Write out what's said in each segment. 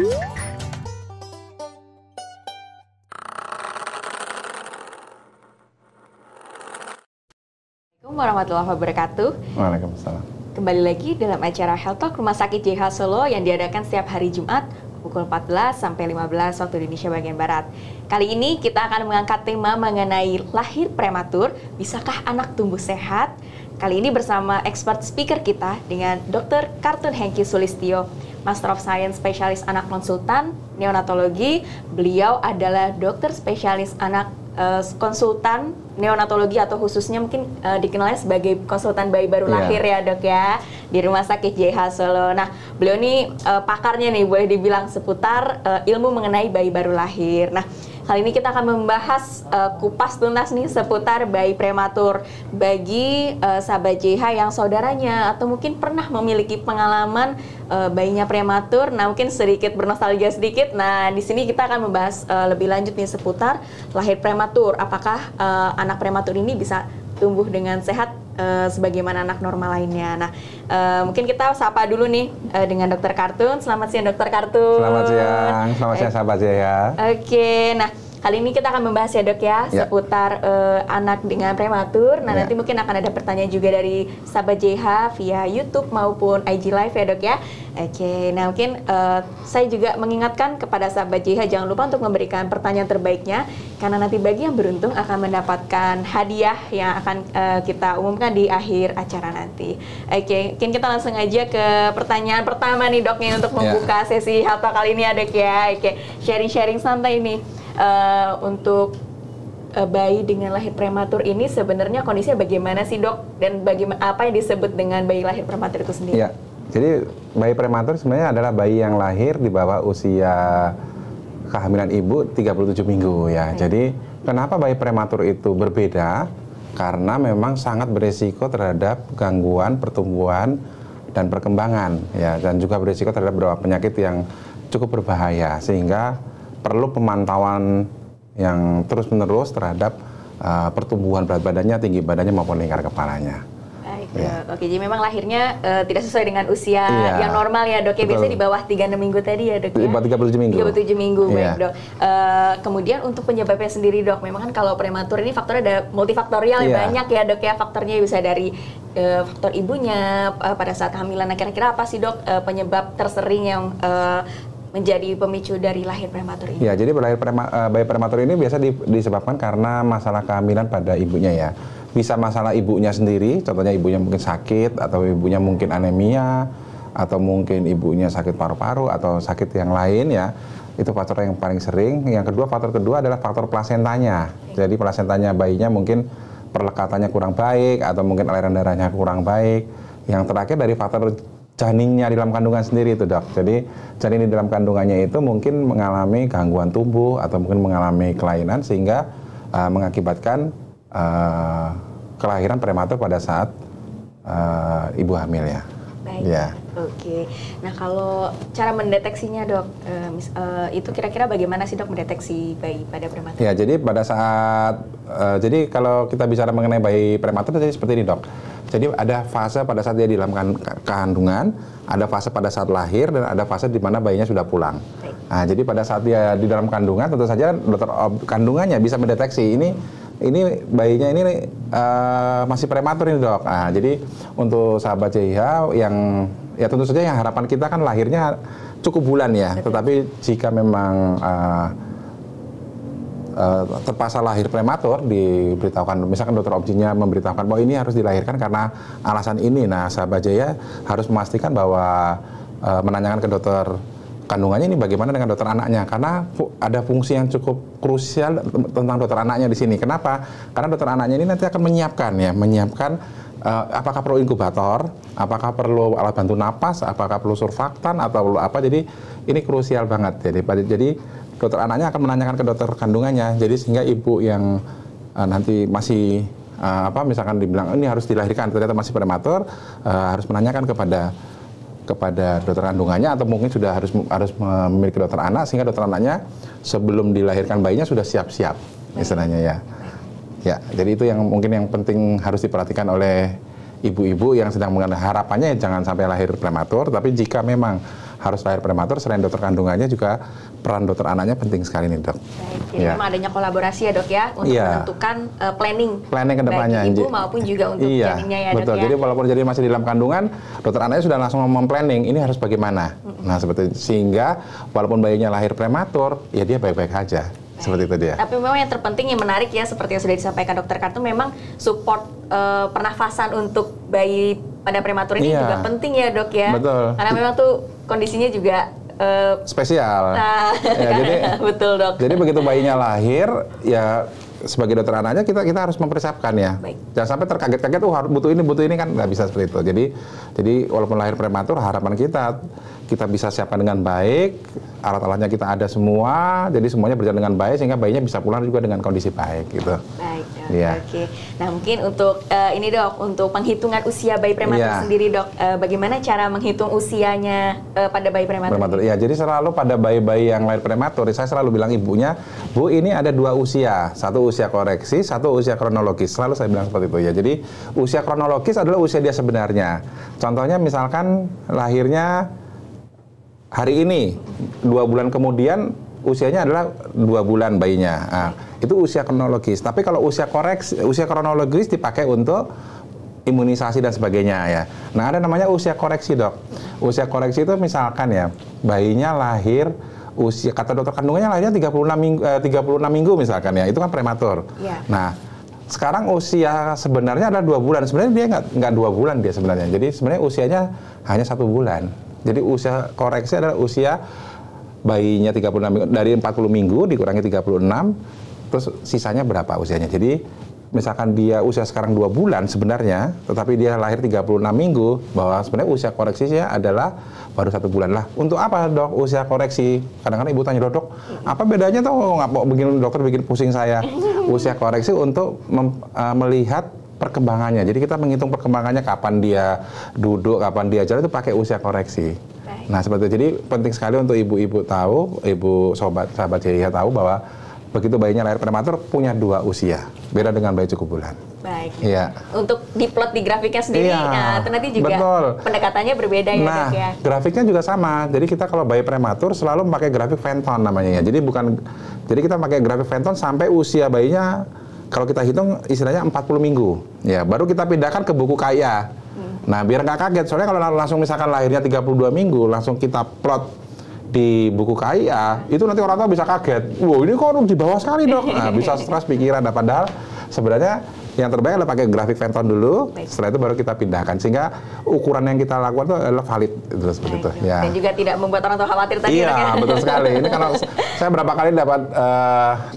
Assalamualaikum warahmatullahi wabarakatuh. Waalaikumsalam. Kembali lagi dalam acara Health Talk Rumah Sakit JH Solo yang diadakan setiap hari Jumat pukul 14 sampai 15 waktu Indonesia bagian Barat. Kali ini kita akan mengangkat tema mengenai lahir prematur, bisakah anak tumbuh sehat? Kali ini bersama expert speaker kita dengan Dr. Kartun Hengki Sulistyo, Master of Science spesialis anak konsultan neonatologi. Beliau adalah dokter spesialis anak konsultan neonatologi atau khususnya mungkin dikenalnya sebagai konsultan bayi baru lahir ya dok ya di Rumah Sakit JH Solo. Nah beliau ini pakarnya nih boleh dibilang seputar ilmu mengenai bayi baru lahir. Nah kali ini kita akan membahas kupas tuntas nih seputar bayi prematur bagi sahabat JH yang saudaranya atau mungkin pernah memiliki pengalaman bayinya prematur. Nah mungkin sedikit bernostalgia sedikit. Nah di sini kita akan membahas lebih lanjut nih seputar lahir prematur. Apakah anak prematur ini bisa tumbuh dengan sehat sebagaimana anak normal lainnya. Nah, mungkin kita sapa dulu nih dengan Dokter Kartun. Selamat siang Dokter Kartun. Selamat siang sahabat ya. Oke, nah kali ini kita akan membahas ya dok ya seputar anak dengan prematur. Nah nanti mungkin akan ada pertanyaan juga dari sahabat JH via YouTube maupun IG Live ya dok ya. Oke, nah mungkin saya juga mengingatkan kepada sahabat JH jangan lupa untuk memberikan pertanyaan terbaiknya karena nanti bagi yang beruntung akan mendapatkan hadiah yang akan kita umumkan di akhir acara nanti. Oke, mungkin kita langsung aja ke pertanyaan pertama nih doknya untuk membuka sesi Health Talk kali ini ya dok ya. Oke, sharing-sharing santai nih. Untuk bayi dengan lahir prematur ini sebenarnya kondisinya bagaimana sih dok? Dan apa yang disebut dengan bayi lahir prematur itu sendiri? Ya, jadi bayi prematur sebenarnya adalah bayi yang lahir di bawah usia kehamilan ibu 37 minggu ya. Jadi kenapa bayi prematur itu berbeda? Karena memang sangat beresiko terhadap gangguan pertumbuhan dan perkembangan ya, dan juga beresiko terhadap beberapa penyakit yang cukup berbahaya sehingga perlu pemantauan yang terus-menerus terhadap pertumbuhan berat badannya, tinggi badannya maupun lingkar kepalanya. Baik, oke, jadi memang lahirnya tidak sesuai dengan usia yang normal ya dok ya, biasanya di bawah 36 minggu tadi ya dok ya? 37 minggu. 37 minggu, baik dok. Kemudian untuk penyebabnya sendiri dok, memang kan kalau prematur ini faktornya ada multifaktorial ya, banyak ya dok ya, faktornya bisa dari faktor ibunya pada saat kehamilan. Nah kira-kira apa sih dok penyebab tersering yang menjadi pemicu dari lahir prematur ini? Ya, jadi bayi prematur ini biasa disebabkan karena masalah kehamilan pada ibunya ya. Bisa masalah ibunya sendiri, contohnya ibunya mungkin sakit, atau ibunya mungkin anemia, atau mungkin ibunya sakit paru-paru, atau sakit yang lain ya. Itu faktor yang paling sering. Faktor kedua adalah faktor plasentanya. Jadi plasentanya bayinya mungkin perlekatannya kurang baik, atau mungkin aliran darahnya kurang baik. Yang terakhir dari faktor janinnya di dalam kandungan sendiri itu dok. Jadi janin di dalam kandungannya itu mungkin mengalami gangguan tumbuh atau mungkin mengalami kelainan sehingga mengakibatkan kelahiran prematur pada saat ibu hamil ya. Baik. Ya. Oke. Nah kalau cara mendeteksinya dok, itu kira-kira bagaimana sih dok mendeteksi bayi pada prematur? Ya jadi pada saat jadi kalau kita bicara mengenai bayi prematur jadi seperti ini dok. Jadi ada fase pada saat dia di dalam kandungan, ada fase pada saat lahir, dan ada fase di mana bayinya sudah pulang. Baik. Nah, jadi pada saat dia di dalam kandungan, tentu saja dokter kandungannya bisa mendeteksi ini bayinya ini masih prematur ini dok. Nah, jadi untuk sahabat JH yang ya tentu saja yang harapan kita kan lahirnya cukup bulan ya. Betul. Tetapi jika memang terpaksa lahir prematur, diberitahukan, misalkan dokter obstetrisnya memberitahukan bahwa ini harus dilahirkan karena alasan ini. Nah, sahabat Jaya harus memastikan bahwa menanyakan ke dokter kandungannya ini bagaimana dengan dokter anaknya, karena ada fungsi yang cukup krusial tentang dokter anaknya di sini. Kenapa? Karena dokter anaknya ini nanti akan menyiapkan apakah perlu inkubator, apakah perlu alat bantu napas, apakah perlu surfaktan atau perlu apa. Jadi ini krusial banget. Jadi dokter anaknya akan menanyakan ke dokter kandungannya. Jadi sehingga ibu yang nanti masih misalkan dibilang ini harus dilahirkan ternyata masih prematur, harus menanyakan kepada dokter kandungannya atau mungkin sudah harus memiliki dokter anak sehingga dokter anaknya sebelum dilahirkan bayinya sudah siap-siap istilahnya ya. Ya, jadi itu yang mungkin yang penting harus diperhatikan oleh ibu-ibu yang sedang harapannya jangan sampai lahir prematur, tapi jika memang harus lahir prematur, selain dokter kandungannya juga peran dokter anaknya penting sekali nih, Dok. Baik, jadi memang adanya kolaborasi ya, Dok ya, untuk menentukan planning ke depannya, bagi ibu maupun juga untuk janinnya ya, betul. Dok ya. Jadi walaupun jadi masih di dalam kandungan, dokter anaknya sudah langsung memplanning ini harus bagaimana. Nah, seperti sehingga walaupun bayinya lahir prematur, ya dia baik-baik aja. Seperti itu dia. Tapi memang yang terpenting yang menarik ya, seperti yang sudah disampaikan Dokter Kartun, memang support pernafasan untuk bayi pada prematur ini juga penting ya, Dok ya. Betul. Karena memang tuh kondisinya juga spesial. Nah, ya, jadi betul, Dok. Jadi begitu bayinya lahir, ya sebagai dokter anaknya kita harus mempersiapkan ya. Baik. Jangan sampai terkaget-kaget, butuh ini kan nggak bisa seperti itu. Jadi walaupun lahir prematur, harapan kita bisa siapkan dengan baik, alat-alatnya kita ada semua, jadi semuanya berjalan dengan baik sehingga bayinya bisa pulang juga dengan kondisi baik gitu. Baik, Dok. Ya. Oke. Nah, mungkin untuk ini, Dok, untuk penghitungan usia bayi prematur sendiri, Dok, bagaimana cara menghitung usianya pada bayi prematur? Iya, jadi selalu pada bayi-bayi yang lahir prematur, saya selalu bilang ibunya, Bu, ini ada 2 usia, satu usia koreksi, satu usia kronologis. Selalu saya bilang seperti itu ya. Jadi usia kronologis adalah usia dia sebenarnya. Contohnya misalkan lahirnya hari ini, 2 bulan kemudian usianya adalah 2 bulan bayinya. Nah, itu usia kronologis. Tapi kalau usia kronologis dipakai untuk imunisasi dan sebagainya ya. Nah, ada namanya usia koreksi, Dok. Usia koreksi itu misalkan ya, bayinya lahir usia, kata dokter kandungannya lahirnya 36 minggu misalkan ya. Itu kan prematur. Ya. Nah, sekarang usia sebenarnya adalah 2 bulan. Sebenarnya dia nggak 2 bulan dia sebenarnya. Jadi sebenarnya usianya hanya 1 bulan. Jadi usia koreksi adalah usia bayinya 36 minggu, dari 40 minggu dikurangi 36, terus sisanya berapa usianya. Jadi misalkan dia usia sekarang 2 bulan sebenarnya, tetapi dia lahir 36 minggu, bahwa sebenarnya usia koreksinya adalah baru 1 bulan lah. Untuk apa, Dok, usia koreksi? Kadang-kadang ibu tanya, Dok, apa bedanya tuh? Nggak begini dokter bikin pusing saya. Usia koreksi untuk melihat perkembangannya. Jadi kita menghitung perkembangannya, kapan dia duduk, kapan dia jalan, itu pakai usia koreksi. Baik. Nah, seperti itu. Jadi penting sekali untuk ibu-ibu tahu, ibu sahabat Ceria tahu bahwa begitu bayinya lahir prematur punya 2 usia. Beda dengan bayi cukup bulan. Baik. Iya. Untuk diplot di grafiknya sendiri, nah itu nanti juga pendekatannya berbeda ya, Nah, Dok ya. grafiknya juga sama. Jadi kita kalau bayi prematur selalu memakai grafik Fenton namanya ya. Jadi kita pakai grafik Fenton sampai usia bayinya, kalau kita hitung istilahnya 40 minggu. Ya, baru kita pindahkan ke buku KIA. Nah, biar nggak kaget. Soalnya kalau langsung misalkan lahirnya 32 minggu, langsung kita plot di buku KIA, itu nanti orang tua bisa kaget. Wow, ini kok di bawah sekali, Dok. Nah, bisa stres pikiran. Nah, padahal sebenarnya yang terbaik adalah pakai grafik Fenton dulu. Baik. Setelah itu baru kita pindahkan, sehingga ukuran yang kita lakukan itu adalah valid, itu seperti itu. Ya. Dan juga tidak membuat orang tua khawatir tadi. Iya, betul sekali. Ini kalau saya berapa kali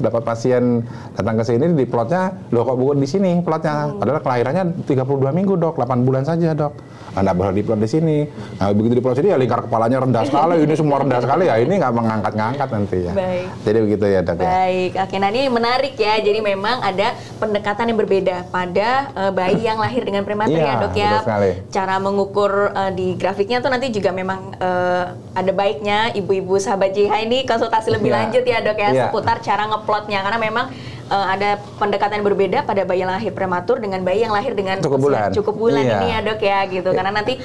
dapat pasien datang ke sini di plotnya, loh kok bukan di sini plotnya, padahal kelahirannya 32 minggu, Dok, 8 bulan saja, Dok. Anda boleh diplot di sini. Nah, begitu diplot sini ya lingkar kepalanya rendah sekali, ini semua rendah sekali ya, ini nggak mengangkat-ngangkat nanti ya. Baik. Jadi begitu ya, Dok. Baik, oke. Nah, ini menarik ya. Jadi memang ada pendekatan yang berbeda pada bayi yang lahir dengan prematur ya, Dok ya. Betul sekali. Cara mengukur di grafiknya tuh nanti juga memang ada baiknya ibu-ibu sahabat JH ini konsultasi lebih lanjut ya, Dok ya, seputar cara ngeplotnya, karena memang ada pendekatan yang berbeda pada bayi yang lahir prematur dengan bayi yang lahir dengan cukup bulan ini ya, Dok ya, gitu. Karena nanti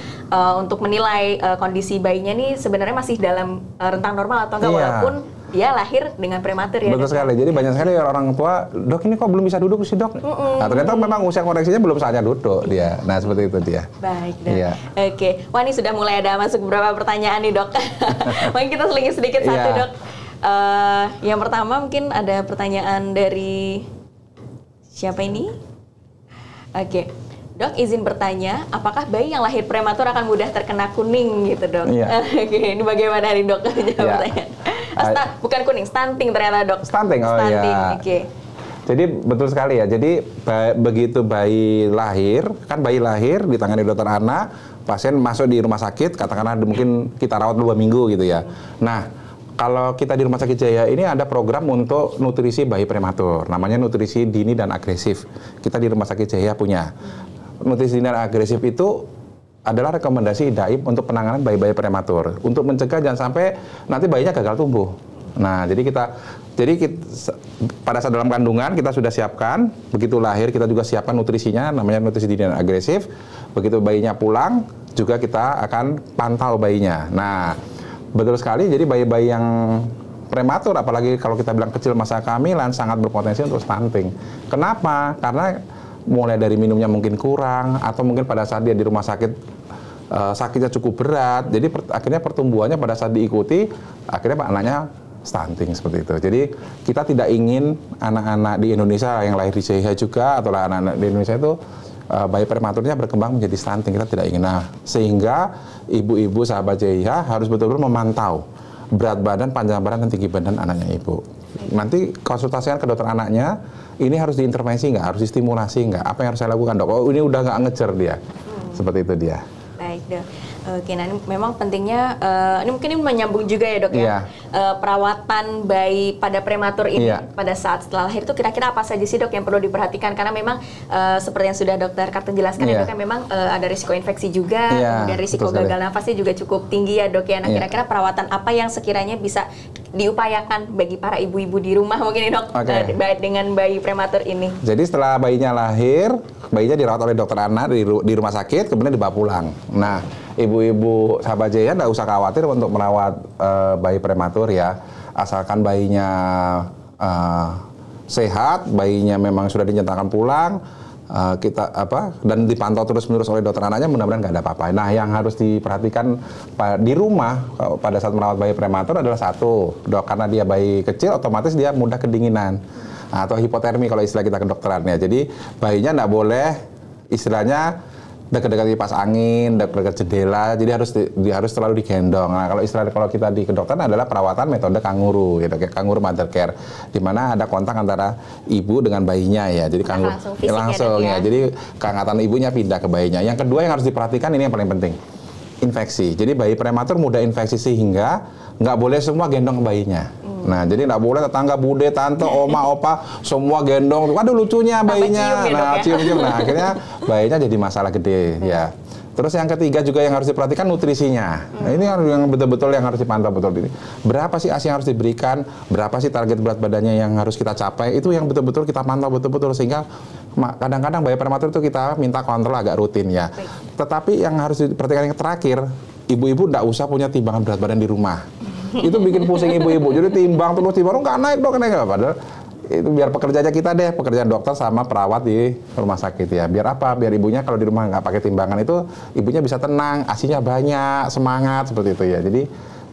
untuk menilai kondisi bayinya nih sebenarnya masih dalam rentang normal atau enggak, walaupun dia lahir dengan prematur ya. Betul sekali. Jadi banyak sekali orang tua, Dok ini kok belum bisa duduk sih, Dok. Nah, ternyata memang usia koreksinya belum saatnya duduk dia. Nah, seperti itu dia. Baik, Dok. Oke. Wah, ini sudah mulai ada masuk beberapa pertanyaan nih, Dok. Mungkin kita selingi sedikit satu, Dok. Yang pertama mungkin ada pertanyaan dari siapa ini? Oke. Dok, izin bertanya, apakah bayi yang lahir prematur akan mudah terkena kuning gitu, Dok? Oke, ini bagaimana nih, Dok? Pertanyaan. Bukan kuning, stunting ternyata, Dok. Stunting, Oke. Jadi betul sekali ya. Jadi begitu bayi lahir, kan bayi lahir ditangani dokter anak, pasien masuk di rumah sakit, katakanlah mungkin kita rawat 2 minggu gitu ya. Nah, kalau kita di Rumah Sakit Jaya ini ada program untuk nutrisi bayi prematur, namanya nutrisi dini dan agresif. Kita di Rumah Sakit Jaya punya. Nutrisi dini dan agresif itu adalah rekomendasi DAIP untuk penanganan bayi-bayi prematur, untuk mencegah jangan sampai nanti bayinya gagal tumbuh. Nah, pada saat dalam kandungan kita sudah siapkan, begitu lahir kita juga siapkan nutrisinya, namanya nutrisi dini dan agresif. Begitu bayinya pulang, juga kita akan pantau bayinya. Nah, betul sekali, jadi bayi-bayi yang prematur, apalagi kalau kita bilang kecil masa kehamilan, sangat berpotensi untuk stunting. Kenapa? Karena mulai dari minumnya mungkin kurang, atau mungkin pada saat dia di rumah sakit, sakitnya cukup berat, jadi akhirnya pertumbuhannya pada saat diikuti, akhirnya anaknya stunting seperti itu. Jadi kita tidak ingin anak-anak di Indonesia yang lahir di CIH juga, atau anak-anak di Indonesia itu bayi prematurnya berkembang menjadi stunting, kita tidak ingin. Nah, sehingga ibu-ibu sahabat CIH harus betul-betul memantau berat badan, panjang badan, dan tinggi badan anaknya ibu. Nanti konsultasikan ke dokter anaknya, ini harus diintervensi nggak, harus distimulasi nggak, apa yang harus saya lakukan dok? Oh, ini udah nggak ngejar dia, seperti itu dia. Baik dok. Oke, nah ini memang pentingnya, ini mungkin ini menyambung juga ya dok ya, perawatan bayi pada prematur ini pada saat setelah lahir itu kira-kira apa saja sih dok yang perlu diperhatikan? Karena memang seperti yang sudah dokter Kartun jelaskan ya dok, kan memang ada risiko infeksi juga, kemudian risiko gagal nafasnya juga cukup tinggi ya dok ya. Nah kira-kira perawatan apa yang sekiranya bisa diupayakan bagi para ibu-ibu di rumah mungkin dok, dengan bayi prematur ini? Jadi setelah bayinya lahir, bayinya dirawat oleh dokter anak di rumah sakit, kemudian dibawa pulang. Nah, ibu-ibu sahabat Jaya nggak usah khawatir untuk merawat bayi prematur ya, asalkan bayinya sehat, bayinya memang sudah dinyatakan pulang, dan dipantau terus-menerus oleh dokter anaknya, mudah-mudahan nggak ada apa-apa. Nah, yang harus diperhatikan di rumah pada saat merawat bayi prematur adalah satu, karena dia bayi kecil, otomatis dia mudah kedinginan atau hipotermi kalau istilah kita kedokterannya. Jadi bayinya nggak boleh istilahnya dekat-dekat kipas angin, dekat jendela, jadi harus selalu digendong. Nah, kalau kita di kedokteran adalah perawatan metode kanguru, gitu, kayak kanguru mother care, di mana ada kontak antara ibu dengan bayinya ya. Jadi kanguru langsung ya. Jadi kehangatan ibunya pindah ke bayinya. Yang kedua yang harus diperhatikan, ini yang paling penting, infeksi. Jadi bayi prematur mudah infeksi, sehingga nggak boleh semua gendong bayinya. Nah, jadi nggak boleh tetangga, bude, tante, oma, opa semua gendong. Waduh, lucunya bayinya. Cium-cium. Nah, akhirnya bayinya jadi masalah gede ya. Terus yang ketiga juga yang harus diperhatikan nutrisinya. Nah, ini yang betul-betul yang harus dipantau betul ini. Berapa sih ASI yang harus diberikan? Berapa sih target berat badannya yang harus kita capai? Itu yang betul-betul kita pantau betul-betul, sehingga kadang-kadang bayi prematur itu kita minta kontrol agak rutin ya. Tetapi yang harus diperhatikan yang terakhir, ibu-ibu nggak usah punya timbangan berat badan di rumah. Itu bikin pusing ibu-ibu. Jadi timbang nggak naik dok, naik. Padahal itu biar pekerjaannya kita deh, pekerjaan dokter sama perawat di rumah sakit ya. Biar apa? Biar ibunya kalau di rumah nggak pakai timbangan itu, ibunya bisa tenang, ASI-nya banyak, semangat seperti itu ya.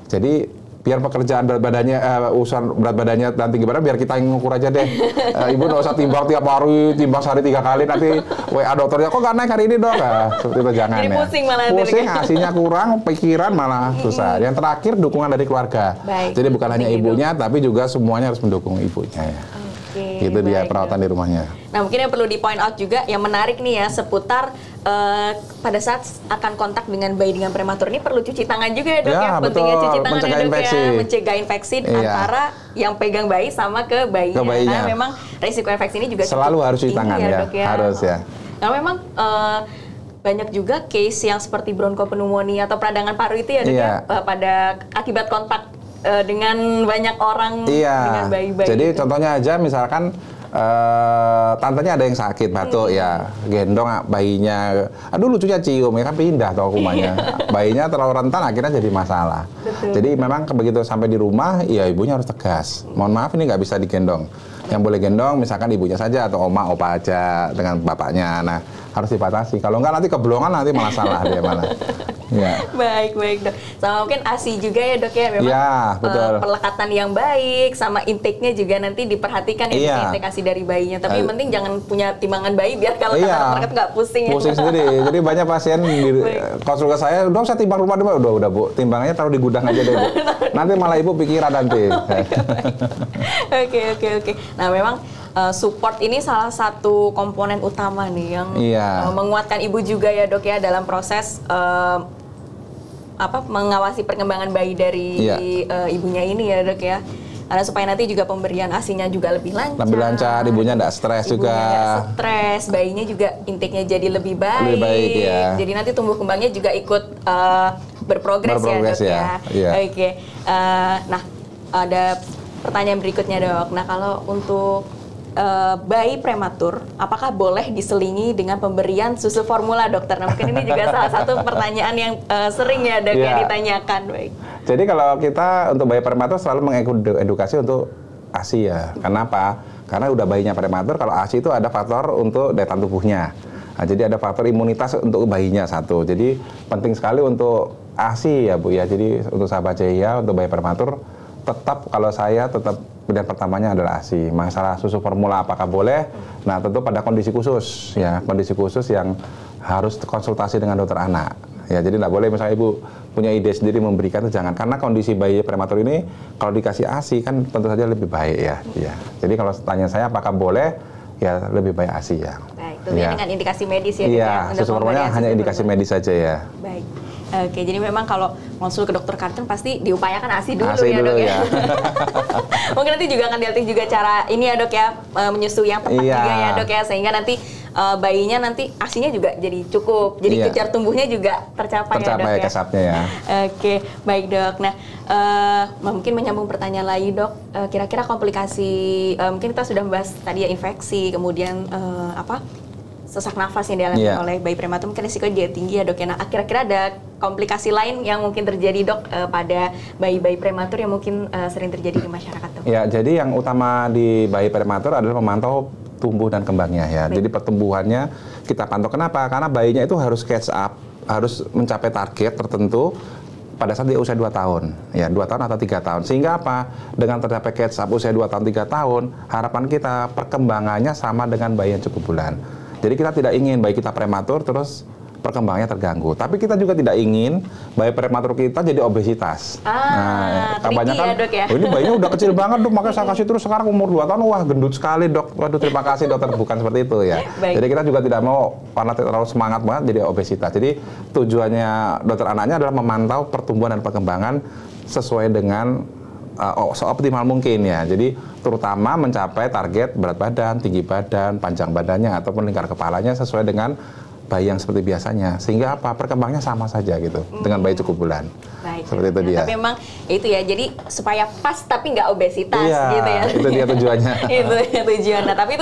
Jadi biar pekerjaan berat badannya, urusan berat badannya dan tinggi badan biar kita yang ngukur aja deh. Ibu nggak usah timbang tiap hari, timbang sehari 3 kali, nanti WA dokternya kok nggak naik hari ini dok. Seperti itu jangan. Jadi pusing malah. Pusing, ASI-nya kurang, pikiran malah susah. Yang terakhir dukungan dari keluarga. Jadi bukan hanya ibunya, tapi juga semuanya harus mendukung ibunya ya. Itu dia perawatan di rumahnya. Nah, mungkin yang perlu di point out juga yang menarik nih ya, seputar pada saat akan kontak dengan bayi dengan prematur ini perlu cuci tangan juga ya dok ya. Pentingnya cuci tangan ya dok ya, mencegah infeksi antara yang pegang bayi sama ke bayinya. Karena memang risiko infeksi ini juga selalu harus cuci tangan ya, dok ya. Harus ya. Nah, memang banyak juga case yang seperti bronkopneumonia atau peradangan paru itu ya dok ya, pada akibat kontak dengan banyak orang dengan bayi-bayi. Jadi contohnya aja misalkan tantenya ada yang sakit batuk ya, gendong bayinya, aduh lucunya cium ya kan, pindah tuh kumannya. Bayinya terlalu rentan akhirnya jadi masalah. Jadi memang begitu sampai di rumah ya ibunya harus tegas, mohon maaf ini nggak bisa digendong. Yang boleh gendong misalkan ibunya saja atau oma opa aja dengan bapaknya. Nah, harus dibatasi. Kalau enggak nanti keblongan, nanti malah salah dia malah. Ya. Baik dok. Sama mungkin ASI juga ya dok ya, memang pelekatan yang baik sama intake-nya juga nanti diperhatikan ya, intake ASI dari bayinya. Tapi yang penting jangan punya timbangan bayi biar kalau kata dokter nggak pusing. Pusing sendiri. Jadi banyak pasien konsul ke saya, dok saya timbang rumah dulu, udah bu, timbangannya taruh di gudang aja deh bu. Nanti malah ibu pikiran nanti. Oke. Nah memang support ini salah satu komponen utama nih yang menguatkan ibu juga ya dok ya dalam proses mengawasi perkembangan bayi dari ibunya ini ya dok ya. Karena supaya nanti juga pemberian ASI-nya juga lebih lancar. Lebih lancar, ibunya nggak stres juga. Ibunya nggak stres, bayinya juga intake-nya jadi lebih baik. Lebih baik ya. Jadi nanti tumbuh kembangnya juga ikut berprogres ya dok ya. Oke. Nah, ada pertanyaan berikutnya dok. Nah kalau untuk bayi prematur, apakah boleh diselingi dengan pemberian susu formula dokter? Nah mungkin ini juga salah satu pertanyaan yang sering ya dok yang ditanyakan. Baik. Jadi kalau kita untuk bayi prematur selalu mengedukasi untuk ASI ya. Kenapa? Karena udah bayinya prematur, kalau ASI itu ada faktor untuk daya tahan tubuhnya. Nah, jadi ada faktor imunitas untuk bayinya satu. Jadi penting sekali untuk ASI ya Bu ya. Jadi untuk sahabat Jaya, untuk bayi prematur, tetap kalau saya tetap pilihan pertamanya adalah ASI. Masalah susu formula apakah boleh? Nah tentu pada kondisi khusus ya, kondisi khusus yang harus konsultasi dengan dokter anak. Ya jadi tidak boleh misalnya ibu punya ide sendiri memberikan itu jangan, karena kondisi bayi prematur ini kalau dikasih ASI kan tentu saja lebih baik ya. Ya. Jadi kalau tanya saya apakah boleh? Ya lebih baik ASI ya. Baik, tentunya dengan indikasi medis ya. Iya, susu formula hanya indikasi medis saja ya. Baik. Oke, jadi memang kalau konsul ke dokter kandungan pasti diupayakan ASI dulu ASI ya dulu, dok ya. ya. Mungkin nanti juga akan dilatih juga cara ini ya dok ya, menyusui yang tepat juga ya dok ya, sehingga nanti bayinya nanti ASInya juga jadi cukup, jadi kejar tumbuhnya juga tercapai ya dok ya. Kesapnya ya. Oke, baik dok. Nah, mungkin menyambung pertanyaan lagi dok, kira-kira komplikasi, mungkin kita sudah membahas tadi ya infeksi, kemudian sesak nafas yang dialami oleh bayi prematur, mungkin risiko dia tinggi ya dok ya. Nah, kira-kira ada komplikasi lain yang mungkin terjadi dok pada bayi-bayi prematur yang mungkin sering terjadi di masyarakat dok? Ya, jadi yang utama di bayi prematur adalah memantau tumbuh dan kembangnya ya. Baik. Jadi pertumbuhannya kita pantau. Kenapa? Karena bayinya itu harus catch up, harus mencapai target tertentu pada saat dia usia 2 tahun, ya 2 tahun atau 3 tahun. Sehingga apa? Dengan tercapai catch up usia 2 tahun, 3 tahun, harapan kita perkembangannya sama dengan bayi yang cukup bulan. Jadi kita tidak ingin bayi kita prematur terus perkembangannya terganggu. Tapi kita juga tidak ingin bayi prematur kita jadi obesitas. Kebanyakan ya, dok, ya? Oh, ini bayinya udah kecil banget dok, makanya saya kasih terus sekarang umur 2 tahun, wah gendut sekali dok. Waduh terima kasih dokter, bukan seperti itu ya. Baik. Jadi kita juga tidak mau karena terlalu semangat banget jadi obesitas. Jadi tujuannya dokter anaknya adalah memantau pertumbuhan dan perkembangan sesuai dengan seoptimal mungkin ya. Jadi terutama mencapai target berat badan, tinggi badan, panjang badannya ataupun lingkar kepalanya sesuai dengan bayi yang seperti biasanya, sehingga apa perkembangannya sama saja gitu dengan bayi cukup bulan. Baik, seperti itu dia. Tapi memang itu ya, jadi supaya pas tapi nggak obesitas gitu ya. Itu dia tujuannya. Itu tujuannya. Tapi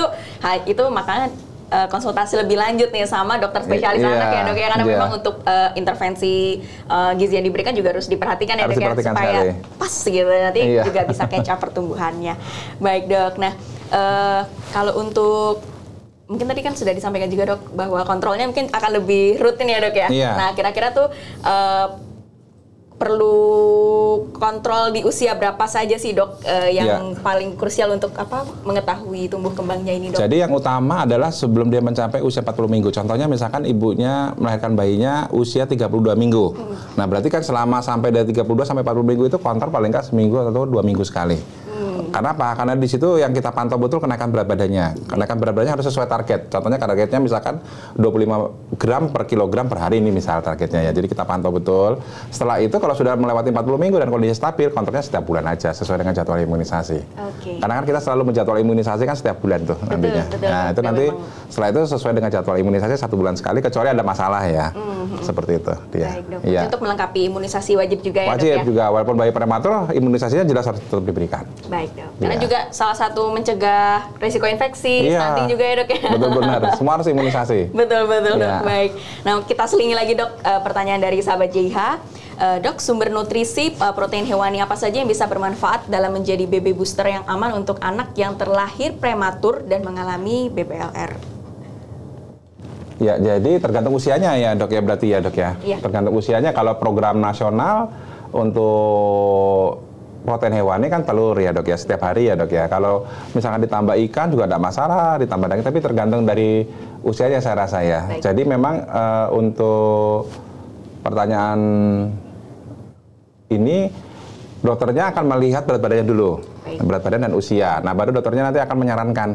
itu makanya konsultasi lebih lanjut nih sama dokter spesialis anak ya dok ya, karena memang untuk intervensi gizi yang diberikan juga harus diperhatikan ya dok ya, supaya pas gitu nanti juga bisa catch up pertumbuhannya. Baik dok. Nah kalau untuk mungkin tadi kan sudah disampaikan juga dok bahwa kontrolnya mungkin akan lebih rutin ya dok ya. Nah kira-kira tuh perlu kontrol di usia berapa saja sih dok yang paling krusial untuk mengetahui tumbuh kembangnya ini dok? Jadi yang utama adalah sebelum dia mencapai usia 40 minggu. Contohnya misalkan ibunya melahirkan bayinya usia 32 minggu. Nah berarti kan selama sampai dari 32 sampai 40 minggu itu kontrol paling nggak seminggu atau 2 minggu sekali. Karena apa? Karena di situ yang kita pantau betul kenaikan berat badannya. Kenaikan berat badannya harus sesuai target. Contohnya targetnya misalkan 25 gram per kilogram per hari ini misal targetnya ya. Jadi kita pantau betul. Setelah itu kalau sudah melewati 40 minggu dan kondisi stabil, kontrolnya setiap bulan aja sesuai dengan jadwal imunisasi. Karena kan kita selalu menjadwal imunisasi kan setiap bulan tuh nantinya. Nah itu nanti setelah itu sesuai dengan jadwal imunisasi 1 bulan sekali, kecuali ada masalah ya. Seperti itu dia. Baik dok. Untuk melengkapi imunisasi wajib juga ya dok ya? Wajib juga, walaupun bayi prematur imunisasinya jelas harus tetap diberikan. Baik dok. Karena juga salah satu mencegah risiko infeksi, stunting juga ya dok ya. Betul benar, semua harus imunisasi. Betul dok. Baik. Nah kita selingi lagi dok pertanyaan dari sahabat JH. Dok, sumber nutrisi protein hewani apa saja yang bisa bermanfaat dalam menjadi BB booster yang aman untuk anak yang terlahir prematur dan mengalami BPLR? Ya, jadi tergantung usianya ya dok ya, berarti ya dok ya. Tergantung usianya. Kalau program nasional untuk protein hewani kan telur ya dok ya, setiap hari ya dok ya. Kalau misalkan ditambah ikan juga tidak masalah, ditambah daging, tapi tergantung dari usianya saya rasa ya. Baik. Jadi memang untuk pertanyaan ini dokternya akan melihat berat badannya dulu. Baik. Berat badan dan usia. Nah baru dokternya nanti akan menyarankan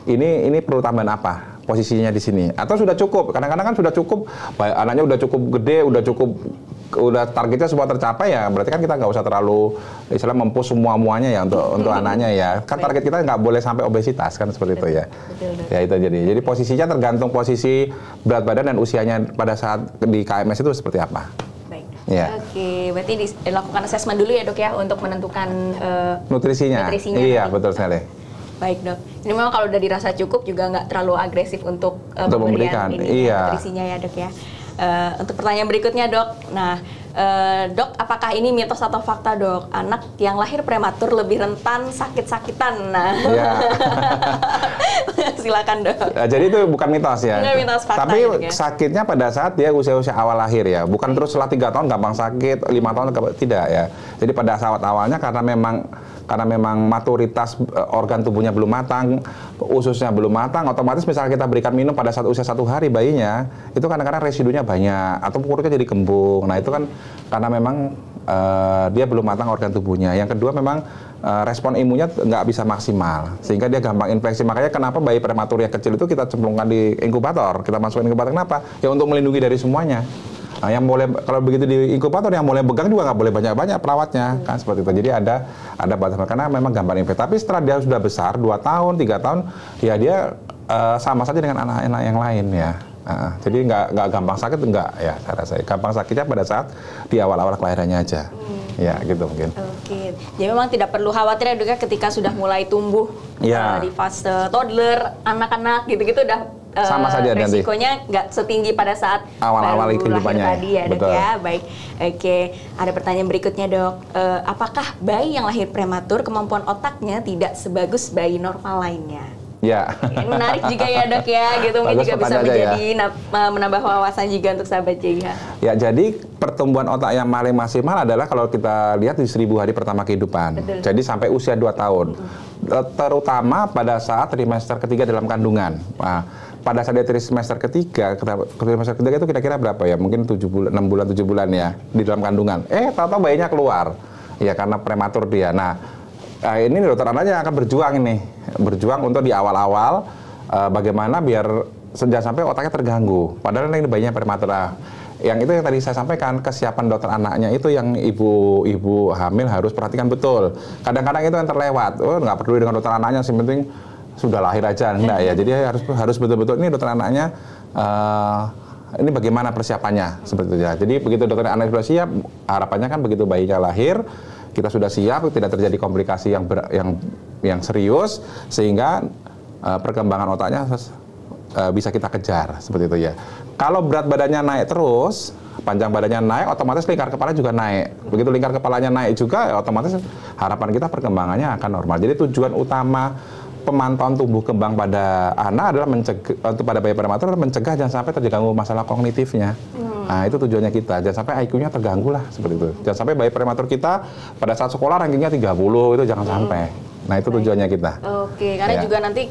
ini perlu tambahan apa posisinya di sini, atau sudah cukup. Kadang-kadang kan sudah cukup, anaknya udah cukup gede, udah targetnya semua tercapai ya, berarti kan kita nggak usah terlalu istilah mempush muanya ya untuk anaknya ya. Kan target kita nggak boleh sampai obesitas kan seperti itu ya. Betul. Ya itu jadi posisinya tergantung posisi berat badan dan usianya pada saat di KMS itu seperti apa. Baik. Ya. Oke, berarti dilakukan assessment dulu ya dok ya untuk menentukan nutrisinya. Iya, betul sekali. Baik dok. Ini memang kalau udah dirasa cukup juga nggak terlalu agresif untuk memberikan nutrisinya ya dok ya. Untuk pertanyaan berikutnya dok. Nah, dok, apakah ini mitos atau fakta dok? Anak yang lahir prematur lebih rentan sakit-sakitan. Nah, ya. Silakan dok. Jadi itu bukan mitos ya. Bukan mitos, fakta. Tapi ya, sakitnya pada saat dia usia-usia awal lahir ya. Bukan terus setelah 3 tahun gampang sakit, 5 tahun tidak ya. Jadi pada saat awalnya karena memang maturitas organ tubuhnya belum matang, ususnya belum matang, otomatis misalnya kita berikan minum pada saat usia 1 hari bayinya, itu kadang-kadang residunya banyak atau perutnya jadi kembung. Nah itu kan karena memang dia belum matang organ tubuhnya. Yang kedua memang respon imunnya nggak bisa maksimal sehingga dia gampang infeksi. Makanya kenapa bayi prematur yang kecil itu kita cemplungkan di inkubator, kita masukin inkubator. Kenapa? Ya untuk melindungi dari semuanya. Nah, yang boleh kalau begitu di inkubator yang boleh pegang juga nggak boleh banyak-banyak perawatnya kan seperti itu. Jadi ada batasan karena memang gampang infeksi. Tapi setelah dia sudah besar 2 tahun, 3 tahun, ya dia sama saja dengan anak-anak yang lain ya. Jadi nggak gampang sakit enggak ya saya rasa. Gampang sakitnya pada saat di awal-awal kelahirannya aja. Ya gitu mungkin. Oke, jadi memang tidak perlu khawatir ya dok ya ketika sudah mulai tumbuh di fase toddler, anak-anak gitu-gitu udah sama saja resikonya nggak setinggi pada saat awal-awal kehidupannya tadi ya dok. Betul. Ya. Baik, oke. Ada pertanyaan berikutnya dok. Apakah bayi yang lahir prematur kemampuan otaknya tidak sebagus bayi normal lainnya? Ya. Menarik juga ya dok ya, gitu mungkin juga bisa menjadi menambah wawasan juga untuk sahabat JIH. Ya, jadi pertumbuhan otak yang paling maksimal adalah kalau kita lihat di 1000 hari pertama kehidupan. Betul. Jadi sampai usia 2 tahun. Terutama pada saat trimester ketiga dalam kandungan. Nah, pada saat dia trimester ketiga itu kira-kira berapa ya? Mungkin 6 bulan 7 bulan ya di dalam kandungan. Tahu-tahu bayinya keluar. Ya karena prematur dia. Nah, ini dokter Ananya akan berjuang untuk di awal-awal bagaimana biar jangan sampai otaknya terganggu. Padahal ini bayinya prematur. Yang itu yang tadi saya sampaikan, kesiapan dokter anaknya itu yang ibu hamil harus perhatikan betul. Kadang-kadang itu yang terlewat. Nggak peduli dengan dokter anaknya, yang penting sudah lahir aja, enggak ya. Jadi harus betul-betul ini dokter anaknya ini bagaimana persiapannya seperti itu ya. Jadi begitu dokter anak sudah siap, harapannya kan begitu bayinya lahir kita sudah siap, tidak terjadi komplikasi yang serius sehingga perkembangan otaknya bisa kita kejar seperti itu ya. Kalau berat badannya naik terus, panjang badannya naik, otomatis lingkar kepala juga naik. Begitu lingkar kepalanya naik juga, ya otomatis harapan kita perkembangannya akan normal. Jadi tujuan utama pemantauan tumbuh kembang pada anak adalah untuk pada bayi prematur mencegah jangan sampai terganggu masalah kognitifnya. Nah itu tujuannya kita, jangan sampai IQ-nya terganggu lah seperti itu. Jangan sampai bayi prematur kita pada saat sekolah rankingnya 30 itu jangan sampai. Nah itu tujuannya kita. Oke, karena juga nanti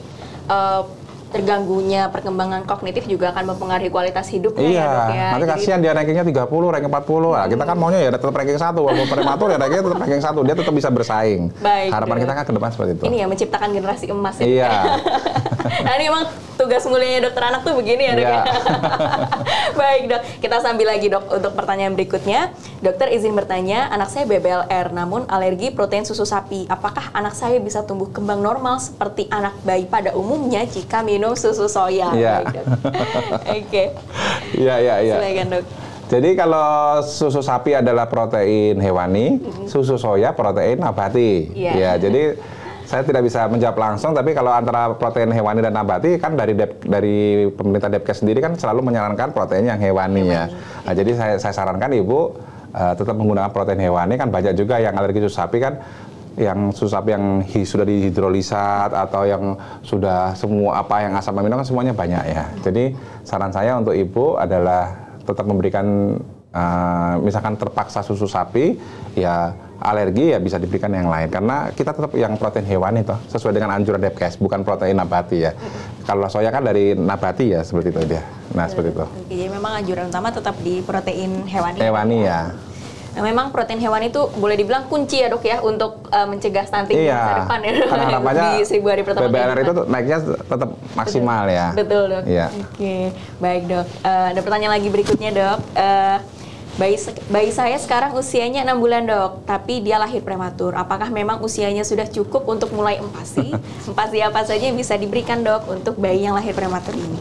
terganggunya perkembangan kognitif juga akan mempengaruhi kualitas hidupnya ya dok ya. Nanti kasihan dia rankingnya 30, ranking 40. Nah, kita kan maunya ya tetap ranking 1, walaupun prematur ya rankingnya tetap ranking 1, dia tetap bisa bersaing. Baik, harapan kita kan ke depan seperti itu. Ini ya menciptakan generasi emas ya. Iya. Nah ini emang tugas mulianya dokter anak tuh begini ya dok ya. Baik dok, kita sambil lagi dok untuk pertanyaan berikutnya. Dokter izin bertanya, anak saya BBLR namun alergi protein susu sapi. Apakah anak saya bisa tumbuh kembang normal seperti anak bayi pada umumnya jika minum susu soya? Iya. Oke. Iya. Silakan dok. Jadi kalau susu sapi adalah protein hewani, susu soya protein nabati. Ya, jadi saya tidak bisa menjawab langsung, tapi kalau antara protein hewani dan nabati kan dari pemerintah Depkes sendiri kan selalu menyarankan protein yang hewani ya. Nah, jadi saya sarankan ibu tetap menggunakan protein hewani. Kan banyak juga yang alergi susu sapi kan, yang susu sapi yang sudah dihidrolisat atau yang sudah semua yang asam amino kan semuanya banyak ya. Jadi saran saya untuk ibu adalah tetap memberikan misalkan terpaksa susu sapi ya alergi ya bisa diberikan yang lain karena kita tetap yang protein hewani toh sesuai dengan anjuran Depkes bukan protein nabati ya. Kalau soya kan dari nabati ya seperti itu dia. Nah seperti itu. Oke, jadi memang anjuran utama tetap di protein hewani. Hewani ya. Nah, memang protein hewani itu boleh dibilang kunci ya dok ya untuk mencegah stunting di masa depan ya. Karena harapannya di 1000 hari pertama BBLR itu naiknya tetap maksimal ya. Betul dok. Iya. Oke, baik dok. Ada pertanyaan lagi berikutnya dok. Bayi saya sekarang usianya 6 bulan dok, tapi dia lahir prematur. Apakah memang usianya sudah cukup untuk mulai empasi? Empasi apa saja yang bisa diberikan dok untuk bayi yang lahir prematur ini?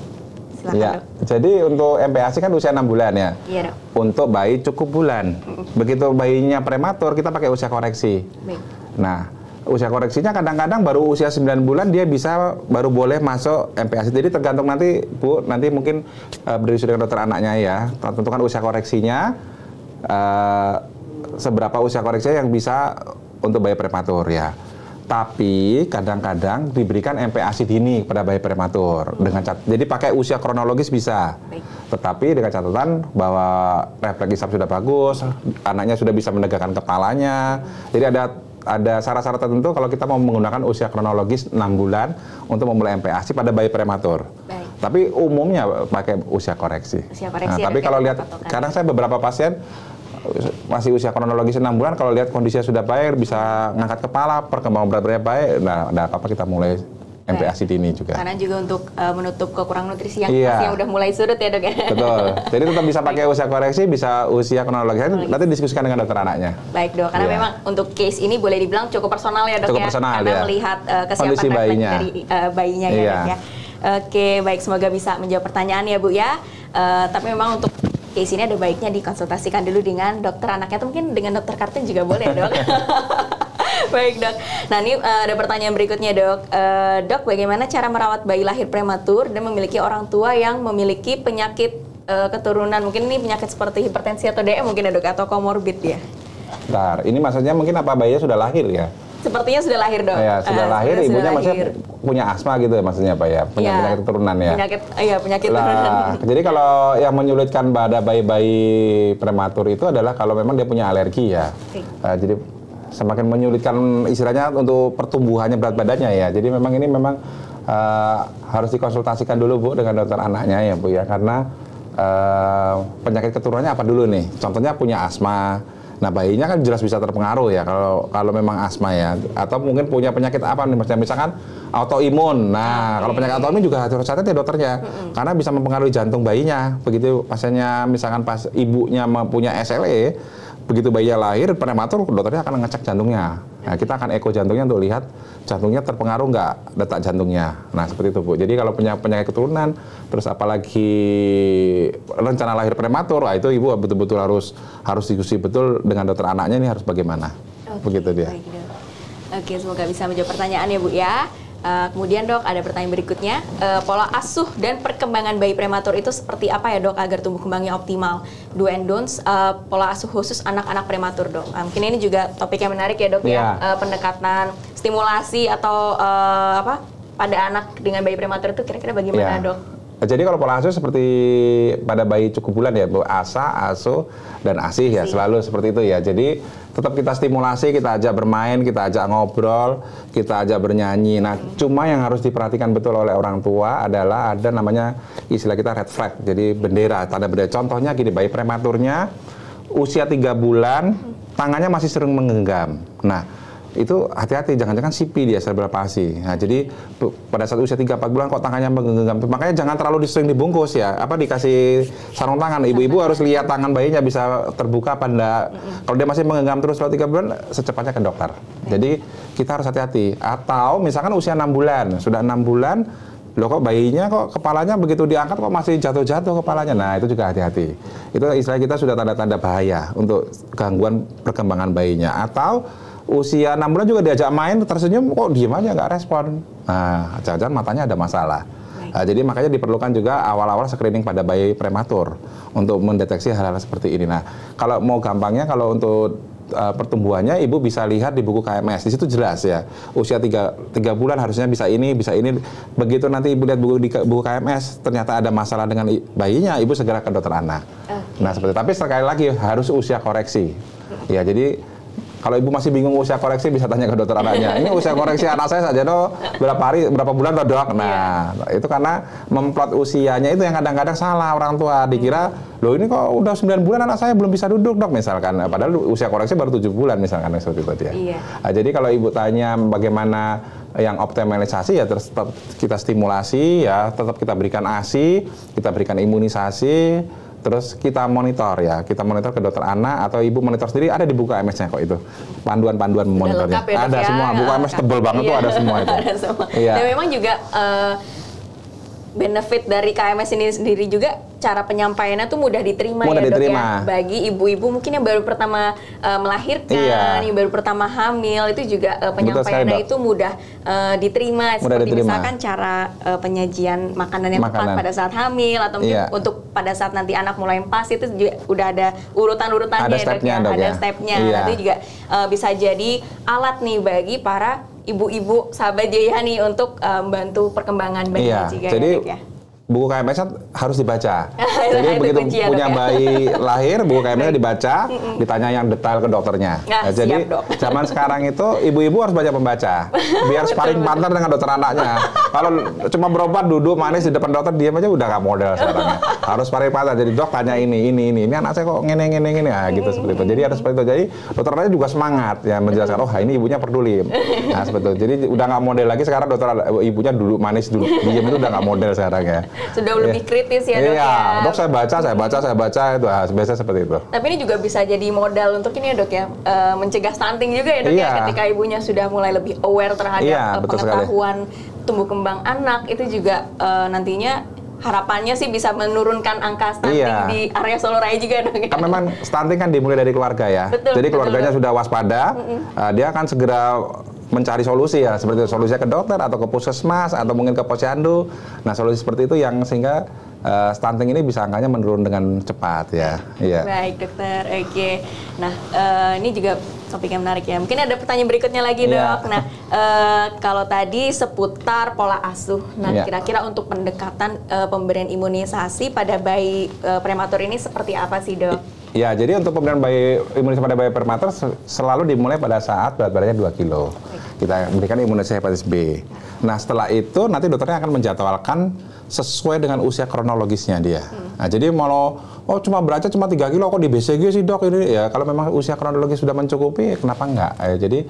Silakan, Ya, Dok. jadi untuk MPASI kan usia 6 bulan ya. Iya, Dok. Untuk bayi cukup bulan. Begitu bayinya prematur, kita pakai usia koreksi. Baik. Nah, usia koreksinya kadang-kadang baru usia 9 bulan dia bisa baru boleh masuk MPASI. Jadi tergantung nanti Bu, nanti mungkin berdiskusi dengan dokter anaknya ya. Tentukan usia koreksinya, seberapa usia koreksinya yang bisa untuk bayi prematur ya. Tapi kadang-kadang diberikan MPASI dini pada bayi prematur dengan jadi pakai usia kronologis bisa. Baik. Tetapi dengan catatan bahwa refleks isap sudah bagus, anaknya sudah bisa menegakkan kepalanya. Jadi ada syarat-syarat tertentu kalau kita mau menggunakan usia kronologis 6 bulan untuk memulai MPASI pada bayi prematur. Baik. Tapi umumnya pakai usia koreksi. Usia koreksi Nah, tapi kalau lihat patokan. kadang saya beberapa pasien masih usia kronologis 6 bulan, kalau lihat kondisinya sudah baik, bisa ngangkat kepala, perkembangan berat badannya baik, nah ada apa-apa kita mulai MPASI dini juga. Karena juga untuk menutup kekurangan nutrisi yang Iya. pastinya udah mulai surut ya, Dok ya. Betul. Jadi tetap bisa pakai usia koreksi, bisa usia kronologis. Nanti diskusikan dengan dokter anaknya. Baik, Dok, karena Iya. memang untuk case ini boleh dibilang cukup personal ya, Dok Cukup ya. personal, karena ya. melihat kesiapan Kondisi refleks bayinya. dari bayinya ya, Iya. Dok ya. Oke, baik, semoga bisa menjawab pertanyaan ya, Bu ya. Tapi memang untuk case ini ada baiknya dikonsultasikan dulu dengan dokter anaknya, atau mungkin dengan dokter Kartun juga boleh, Dok. Baik, Dok. Nah, ini ada pertanyaan berikutnya, Dok. Dok, bagaimana cara merawat bayi lahir prematur dan memiliki orang tua yang memiliki penyakit keturunan? Mungkin ini penyakit seperti hipertensi atau DM mungkin ya, Dok, atau komorbid ya? Bentar, ini maksudnya mungkin apa bayinya sudah lahir ya? Sepertinya sudah lahir, Dok. Ya, sudah lahir, sudah ibunya lahir. maksudnya punya asma gitu ya maksudnya Pak ya? Punya Iya. penyakit keturunan ya? Penyakit turunan. Lah, jadi kalau yang menyulitkan pada bayi-bayi prematur itu adalah kalau memang dia punya alergi ya. Oke. Jadi semakin menyulitkan istilahnya untuk pertumbuhannya berat badannya ya. Jadi memang ini memang harus dikonsultasikan dulu Bu dengan dokter anaknya ya Bu ya, karena penyakit keturunannya apa dulu nih? Contohnya punya asma. Nah, bayinya kan jelas bisa terpengaruh ya kalau memang asma ya, atau mungkin punya penyakit apa nih, misalkan autoimun. Nah, kalau penyakit autoimun juga harus hati-hati ya dokternya, karena bisa mempengaruhi jantung bayinya. Begitu pasiennya misalkan pas ibunya mempunyai SLE, begitu bayinya lahir prematur, dokternya akan ngecek jantungnya. Nah, kita akan eko jantungnya untuk lihat jantungnya terpengaruh nggak detak jantungnya. Nah, seperti itu Bu. Jadi kalau punya penyakit keturunan, terus apalagi rencana lahir prematur, itu ibu betul-betul harus diskusi betul dengan dokter anaknya ini harus bagaimana. Begitu dia. Baik, Dok. Oke, semoga bisa menjawab pertanyaan ya, Bu ya. Kemudian, Dok, ada pertanyaan berikutnya. Pola asuh dan perkembangan bayi prematur itu seperti apa ya, Dok, agar tumbuh kembangnya optimal? Do and don'ts pola asuh khusus anak-anak prematur, Dok. Mungkin ini juga topik yang menarik ya, Dok ya. Pendekatan stimulasi atau pada anak dengan bayi prematur itu kira-kira bagaimana, Dok? Jadi kalau pola asuh seperti pada bayi cukup bulan ya, Bu, ASA, ASUH, dan ASIH ya, selalu seperti itu ya. Jadi tetap kita stimulasi, kita ajak bermain, kita ajak ngobrol, kita ajak bernyanyi. Nah, cuma yang harus diperhatikan betul oleh orang tua adalah ada namanya istilah kita red flag, jadi bendera, tanda bendera. Contohnya gini, bayi prematurnya usia 3 bulan, tangannya masih sering menggenggam. Nah, itu hati-hati, jangan-jangan CP dia, cerebral palsy. Nah, jadi pada saat usia 3-4 bulan kok tangannya menggenggam, makanya jangan terlalu sering dibungkus ya, dikasih sarung tangan. Ibu-ibu harus lihat tangan bayinya bisa terbuka apa enggak. Kalau dia masih menggenggam terus selama 3 bulan, secepatnya ke dokter. Jadi kita harus hati-hati. Atau misalkan usia 6 bulan, sudah 6 bulan, loh kok bayinya kok kepalanya begitu diangkat kok masih jatuh-jatuh kepalanya. Nah, itu juga hati-hati. Itu istilah kita sudah tanda-tanda bahaya untuk gangguan perkembangan bayinya. Atau usia 6 bulan juga diajak main, tersenyum, kok diem aja nggak respon. Nah, jangan-jangan matanya ada masalah. Nah, jadi makanya diperlukan juga awal-awal screening pada bayi prematur untuk mendeteksi hal-hal seperti ini. Nah, kalau mau gampangnya, kalau untuk pertumbuhannya, ibu bisa lihat di buku KMS. Di situ jelas ya, usia 3 bulan harusnya bisa ini, bisa ini. Begitu nanti ibu lihat buku KMS, ternyata ada masalah dengan bayinya, ibu segera ke dokter anak. Nah, seperti. Tapi sekali lagi harus usia koreksi. Ya, jadi kalau ibu masih bingung usia koreksi, bisa tanya ke dokter anaknya. Ini usia koreksi anak saya saja berapa bulan Dok? Nah, itu karena memplot usianya itu yang kadang-kadang salah orang tua. Dikira, loh ini kok udah 9 bulan anak saya belum bisa duduk, Dok, misalkan. Padahal usia koreksi baru 7 bulan misalkan, seperti itu dia. Iya. Nah, jadi kalau ibu tanya bagaimana yang optimalisasi, ya tetap kita stimulasi, ya tetap kita berikan ASI, kita berikan imunisasi, terus kita monitor ya, kita monitor ke dokter anak atau ibu monitor sendiri, ada di buku AMS-nya kok itu. Panduan-panduan monitornya. Ya, ada semua, buku AMS tebel banget tuh, ada semua itu. Ada semua. Iya. Dan memang juga benefit dari KMS ini sendiri juga cara penyampaiannya tuh mudah diterima mudah ya diterima. Dok ya. Bagi ibu-ibu mungkin yang baru pertama melahirkan, yang baru pertama hamil itu juga penyampaiannya itu mudah diterima. Mudah seperti diterima. misalkan cara penyajian makanan yang tepat pada saat hamil atau mungkin untuk pada saat nanti anak mulai empas itu juga udah ada urutan-urutannya ya Dok ya. Ada stepnya. Nanti juga bisa jadi alat nih bagi para ibu-ibu sahabat Jaya nih untuk membantu perkembangan bayi juga jadi, ya Dok ya. Buku KMS harus dibaca. Jadi begitu punya bayi lahir, buku KMS dibaca, ditanya yang detail ke dokternya. Jadi zaman sekarang itu ibu-ibu harus banyak membaca, biar sparring partner dengan dokter anaknya. Kalau cuma berobat duduk manis di depan dokter diam aja udah nggak model sekarang. Harus sparring partner. Jadi dok tanya ini anak saya kok ngene gitu seperti itu. Jadi harus seperti itu. Jadi dokter anaknya juga semangat ya menjelaskan ini ibunya peduli. Nah seperti itu. Jadi udah nggak model lagi sekarang dokter ibunya duduk manis duduk diam itu udah nggak model sekarang ya. Sudah lebih kritis ya Dok ya. Dok saya baca itu biasa seperti itu. Tapi ini juga bisa jadi modal untuk ini ya Dok ya, mencegah stunting juga ya Dok ya, ketika ibunya sudah mulai lebih aware terhadap pengetahuan tumbuh kembang anak, itu juga nantinya harapannya sih bisa menurunkan angka stunting di area Solo Raya juga Dok ya. Kan memang stunting kan dimulai dari keluarga ya. Jadi keluarganya sudah waspada, dia akan segera mencari solusi ya, seperti solusinya ke dokter atau ke puskesmas atau mungkin ke posyandu. Nah solusi seperti itu yang sehingga stunting ini bisa angkanya menurun dengan cepat ya. Baik dokter, oke. Nah ini juga topik yang menarik ya. Mungkin ada pertanyaan berikutnya lagi Dok. Nah kalau tadi seputar pola asuh, nah kira-kira untuk pendekatan pemberian imunisasi pada bayi prematur ini seperti apa sih Dok? Ya, jadi untuk pemberian imunisasi pada bayi prematur selalu dimulai pada saat berat badannya 2 kilo. Kita berikan imunisasi hepatitis B. Nah, setelah itu nanti dokternya akan menjadwalkan sesuai dengan usia kronologisnya dia. Nah, jadi mau cuma beratnya cuma 3 kilo kok di BCG sih dok ini ya, kalau memang usia kronologis sudah mencukupi kenapa enggak? Jadi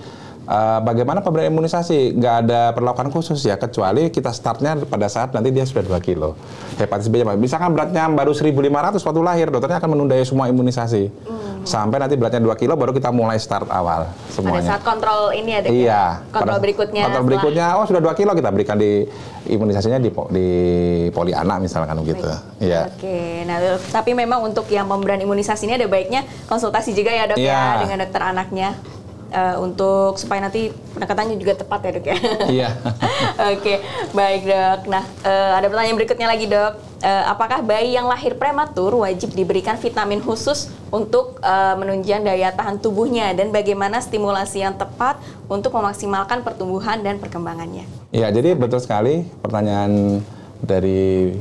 bagaimana pemberian imunisasi? Nggak ada perlakuan khusus ya, kecuali kita startnya pada saat nanti dia sudah 2 kilo. Hepatitis B, misalkan beratnya baru 1.500 waktu lahir, dokternya akan menunda semua imunisasi. Sampai nanti beratnya 2 kilo, baru kita mulai start awal semuanya. Pada saat kontrol ini ada ya? Kontrol berikutnya. Kontrol berikutnya, sudah 2 kilo kita berikan di imunisasinya di poli anak misalkan begitu. Iya. Oke, nah tapi memang untuk yang pemberian imunisasi ini ada baiknya konsultasi juga ya dok ya dengan dokter anaknya. Untuk supaya nanti pendekatannya juga tepat ya dok ya. Iya. Oke, baik dok. Nah, ada pertanyaan berikutnya lagi dok. Apakah bayi yang lahir prematur wajib diberikan vitamin khusus untuk menunjang daya tahan tubuhnya dan bagaimana stimulasi yang tepat untuk memaksimalkan pertumbuhan dan perkembangannya? Iya, jadi betul sekali pertanyaan dari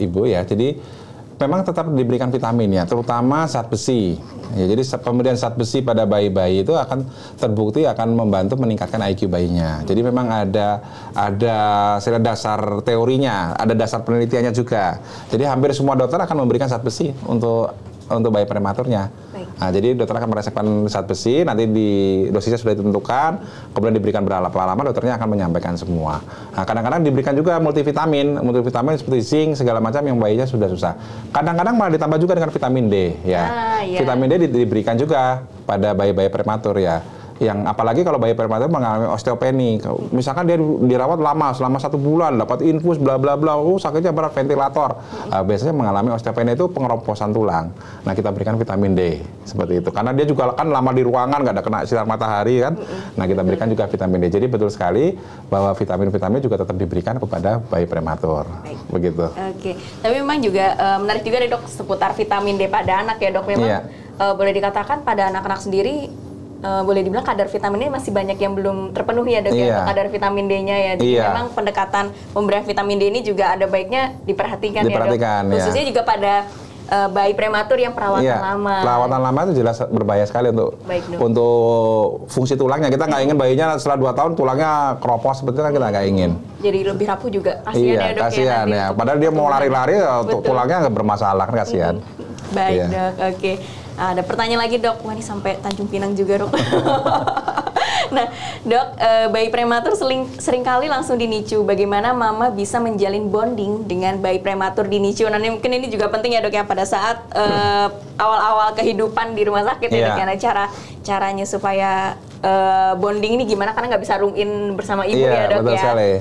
ibu ya. Jadi memang tetap diberikan vitamin ya, terutama zat besi. Ya, jadi pemberian zat besi pada bayi-bayi itu akan terbukti akan membantu meningkatkan IQ bayinya. Jadi memang ada dasar teorinya, ada dasar penelitiannya juga. Jadi hampir semua dokter akan memberikan zat besi untuk bayi prematurnya. Nah, jadi dokter akan meresepkan zat besi, nanti dosisnya sudah ditentukan, kemudian diberikan berapa lama, dokternya akan menyampaikan semua. Nah, kadang-kadang diberikan juga multivitamin seperti zinc segala macam yang bayinya sudah susah. Kadang-kadang malah ditambah juga dengan vitamin D ya. Vitamin D diberikan juga pada bayi-bayi prematur ya. Yang apalagi kalau bayi prematur mengalami osteopeni, misalkan dia dirawat lama selama 1 bulan, dapat infus bla bla bla, sakitnya berat ventilator, biasanya mengalami osteopeni itu pengeroposan tulang. Nah kita berikan vitamin D seperti itu, karena dia juga kan lama di ruangan nggak ada kena sinar matahari kan. Nah kita berikan juga vitamin D. Jadi betul sekali bahwa vitamin juga tetap diberikan kepada bayi prematur. Begitu. Oke, tapi memang juga menarik juga deh dok seputar vitamin D pada anak ya dok. Memang boleh dikatakan pada anak-anak sendiri boleh dibilang kadar vitamin D masih banyak yang belum terpenuhi ya dok ya, kadar vitamin D-nya ya. Jadi memang pendekatan pemberian vitamin D ini juga ada baiknya diperhatikan ya dok. Khususnya juga pada bayi prematur yang perawatan lama. Perawatan lama itu jelas berbahaya sekali untuk fungsi tulangnya. Kita nggak ingin bayinya setelah 2 tahun tulangnya keropos seperti itu kan kita nggak ingin. Jadi lebih rapuh juga. Kasihan ya dok kasihan ya. Padahal dia mau lari-lari tulangnya nggak bermasalah kan kasihan. Baik dok, oke. Ada pertanyaan lagi dok, wah ini sampai Tanjung Pinang juga dok. Nah dok, bayi prematur seringkali langsung di NICU. Bagaimana mama bisa menjalin bonding dengan bayi prematur di NICU? Nah mungkin ini juga penting ya dok ya pada saat awal-awal kehidupan di rumah sakit ya dok ya. Caranya supaya bonding ini gimana, karena nggak bisa room in bersama ibu ya dok betul ya. Sekali.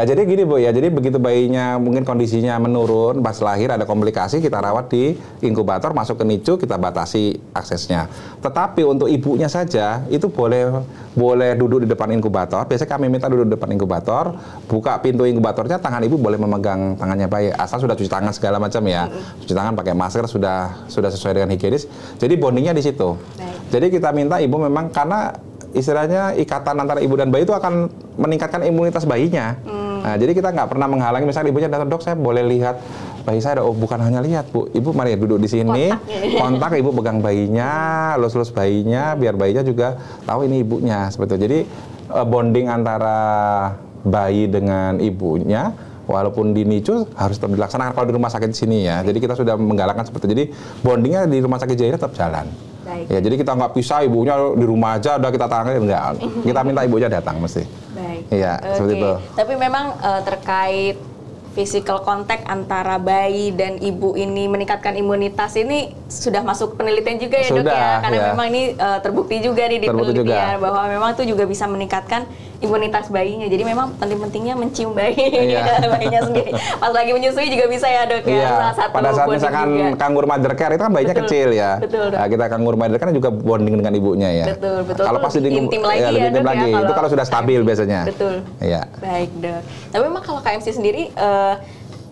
Nah, jadi gini Bu ya, jadi begitu bayinya mungkin kondisinya menurun, pas lahir ada komplikasi, kita rawat di inkubator, masuk ke NICU, kita batasi aksesnya. Tetapi untuk ibunya saja, itu boleh duduk di depan inkubator, biasanya kami minta duduk di depan inkubator, buka pintu inkubatornya, tangan ibu boleh memegang tangannya bayi, asal sudah cuci tangan segala macam ya, cuci tangan pakai masker, sudah sesuai dengan higienis, jadi bondingnya di situ. Jadi kita minta ibu memang, karena istilahnya ikatan antara ibu dan bayi itu akan meningkatkan imunitas bayinya. Nah, jadi kita nggak pernah menghalangi, misalnya ibunya datang, dok saya boleh lihat bayi saya, oh bukan hanya lihat Bu, ibu mari duduk di sini, kontak ibu pegang bayinya, lus-lus bayinya, biar bayinya juga tahu ini ibunya, seperti itu. Jadi bonding antara bayi dengan ibunya, walaupun di NICU harus tetap dilaksanakan kalau di rumah sakit di sini ya. Jadi kita sudah menggalakkan seperti itu. Jadi bondingnya di rumah sakit Jaya tetap jalan. Baik. Ya, jadi kita nggak pisah ibunya di rumah aja, udah kita tangani, enggak. Kita minta ibunya datang mesti. Baik. Iya, seperti itu. Tapi memang terkait physical contact antara bayi dan ibu ini meningkatkan imunitas ini sudah masuk penelitian juga ya dok ya, karena memang ini terbukti juga nih di penelitian bahwa memang itu juga bisa meningkatkan imunitas bayinya. Jadi memang penting-pentingnya mencium bayi bayinya sendiri. Pas lagi menyusui juga bisa ya dok ya. Salah satu pada saat misalkan kangur mother care itu kan bayinya kecil ya. Betul, nah, kita kangur mother care juga bonding dengan ibunya ya. Betul. Kalau pasti intim lagi ya, lebih intim dok lagi. Ya, itu kalau sudah stabil biasanya. Betul. Iya. Baik dok. Tapi memang kalau KMC sendiri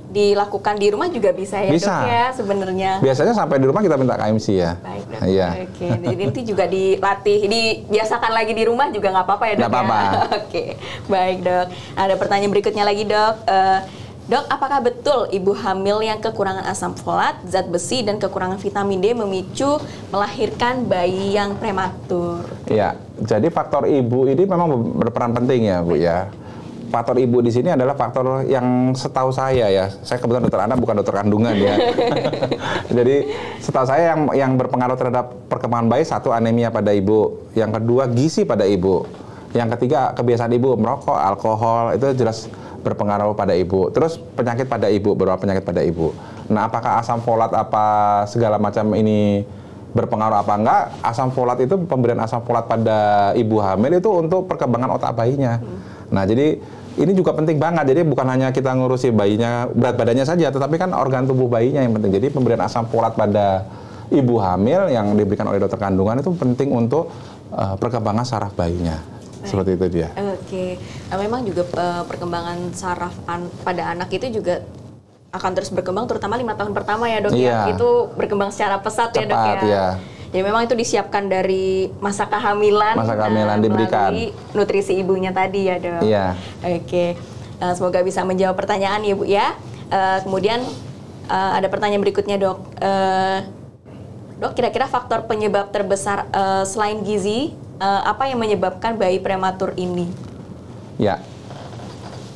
dilakukan di rumah juga bisa ya bisa. dok ya sebenarnya. Biasanya sampai di rumah kita minta KMC ya. Baik dok. Iya. Oke. Jadi nanti juga dilatih, dibiasakan lagi di rumah juga nggak apa-apa ya dok. Nggak apa-apa. Oke. Baik dok. Ada pertanyaan berikutnya lagi dok. Dok, apakah betul ibu hamil yang kekurangan asam folat, zat besi, dan kekurangan vitamin D memicu melahirkan bayi yang prematur? Iya. Jadi faktor ibu ini memang berperan penting ya Bu ya. Faktor ibu di sini adalah faktor yang setahu saya ya, saya kebetulan dokter anak bukan dokter kandungan ya. Jadi setahu saya yang berpengaruh terhadap perkembangan bayi, satu anemia pada ibu, yang kedua gizi pada ibu, yang ketiga kebiasaan ibu merokok, alkohol, itu jelas berpengaruh pada ibu. Terus penyakit pada ibu, beberapa penyakit pada ibu. Nah, apakah asam folat apa segala macam ini berpengaruh apa enggak? Asam folat itu, pemberian asam folat pada ibu hamil itu untuk perkembangan otak bayinya. Nah, jadi ini juga penting banget. Jadi bukan hanya kita ngurusi bayinya, berat badannya saja, tetapi kan organ tubuh bayinya yang penting. Jadi pemberian asam folat pada ibu hamil yang diberikan oleh dokter kandungan itu penting untuk perkembangan saraf bayinya. Seperti itu dia. Oke. Nah, memang juga perkembangan saraf pada anak itu juga akan terus berkembang, terutama 5 tahun pertama ya dok ya. Itu berkembang secara pesat ya dok ya. Iya. Jadi memang itu disiapkan dari masa kehamilan, diberikan nutrisi ibunya tadi ya dok. Iya. Oke, semoga bisa menjawab pertanyaan ya bu ya. Kemudian ada pertanyaan berikutnya dok. Dok, kira-kira faktor penyebab terbesar selain gizi apa yang menyebabkan bayi prematur ini? Ya.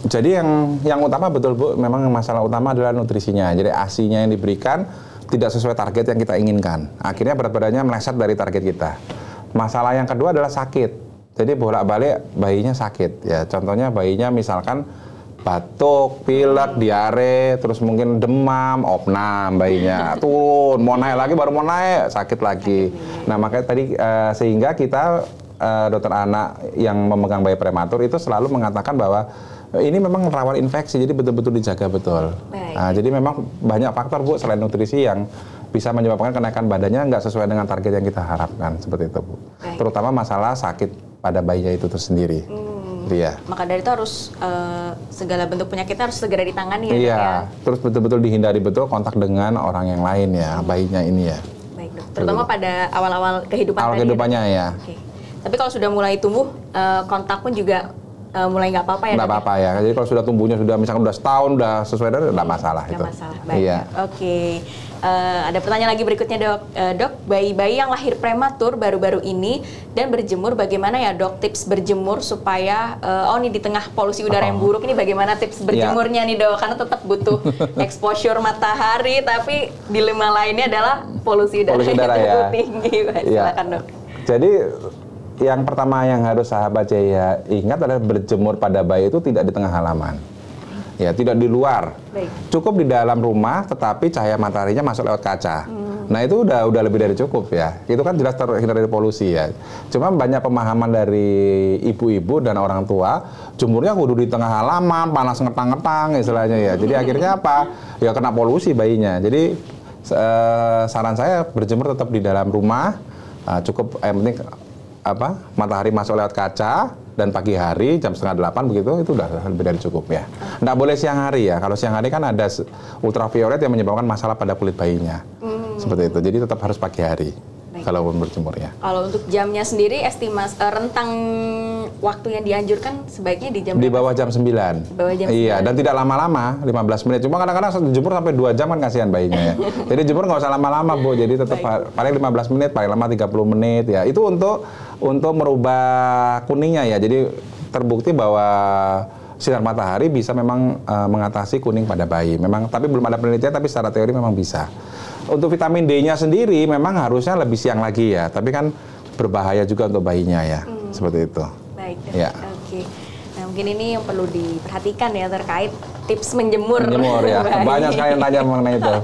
Jadi yang utama betul Bu, memang masalah utama adalah nutrisinya. Jadi ASI-nya yang diberikan tidak sesuai target yang kita inginkan. Akhirnya berat badannya meleset dari target kita. Masalah yang kedua adalah sakit. Jadi bolak-balik bayinya sakit. Ya, contohnya bayinya misalkan batuk, pilek, diare, terus mungkin demam, opnam bayinya. Turun, mau naik lagi baru mau naik, sakit lagi. Nah, makanya tadi sehingga kita dokter anak yang memegang bayi prematur itu selalu mengatakan bahwa ini memang rawan infeksi, jadi betul-betul dijaga betul. Nah, jadi memang banyak faktor Bu selain nutrisi yang bisa menyebabkan kenaikan badannya nggak sesuai dengan target yang kita harapkan, seperti itu Bu. Terutama masalah sakit pada bayinya itu tersendiri. Iya. Maka dari itu harus segala bentuk penyakitnya harus segera ditangani ya. Iya. Terus betul-betul dihindari betul kontak dengan orang yang lain ya, bayinya ini ya. Baik dok. Terutama pada awal-awal kehidupan. Awal kehidupannya ya. Oke. Tapi kalau sudah mulai tumbuh, kontak pun juga mulai nggak apa-apa ya? Nggak apa-apa ya. Jadi kalau sudah tumbuhnya sudah misalkan udah setahun, udah sesuai dari nggak masalah itu. Nggak masalah. Baik. Iya. Oke. Ada pertanyaan lagi berikutnya dok. Dok, bayi-bayi yang lahir prematur baru-baru ini dan berjemur, bagaimana ya dok tips berjemur supaya di tengah polusi udara yang buruk ini bagaimana tips berjemurnya nih dok? Karena tetap butuh exposure matahari, tapi dilema lainnya adalah polusi udara yang tinggi. Silakan dok. Jadi yang pertama yang harus sahabat Jaya ingat adalah berjemur pada bayi itu tidak di tengah halaman. Ya, tidak di luar. Baik. Cukup di dalam rumah, tetapi cahaya mataharinya masuk lewat kaca. Nah itu udah lebih dari cukup ya. Itu kan jelas terhindar dari polusi ya. Cuma banyak pemahaman dari ibu-ibu dan orang tua, jemurnya kudu di tengah halaman, panas ngetang-ngetang istilahnya ya. Jadi akhirnya apa? Ya kena polusi bayinya. Jadi saran saya berjemur tetap di dalam rumah, cukup yang penting apa matahari masuk lewat kaca dan pagi hari jam 7:30 begitu itu udah lebih dari cukup ya. Nggak boleh siang hari ya. Kalau siang hari kan ada ultraviolet yang menyebabkan masalah pada kulit bayinya. Seperti itu. Jadi tetap harus pagi hari. Kalau berjemur ya. Kalau untuk jamnya sendiri rentang waktu yang dianjurkan sebaiknya di bawah jam 9. Bawah jam 9. Iya, dan tidak lama-lama, 15 menit. Cuma kadang-kadang jemur sampai 2 jam kan kasihan bayinya ya. Jadi jemur nggak usah lama-lama, Bu. Jadi tetap paling 15 menit, paling lama 30 menit ya. Itu untuk merubah kuningnya ya. Jadi terbukti bahwa sinar matahari bisa memang mengatasi kuning pada bayi. Memang tapi belum ada penelitian, tapi secara teori memang bisa. Untuk vitamin D-nya sendiri memang harusnya lebih siang lagi ya, tapi kan berbahaya juga untuk bayinya ya, seperti itu. Baik, ya. Oke. Nah mungkin ini yang perlu diperhatikan ya terkait tips menjemur. Menjemur ya, banyak sekali yang tanya mengenai itu.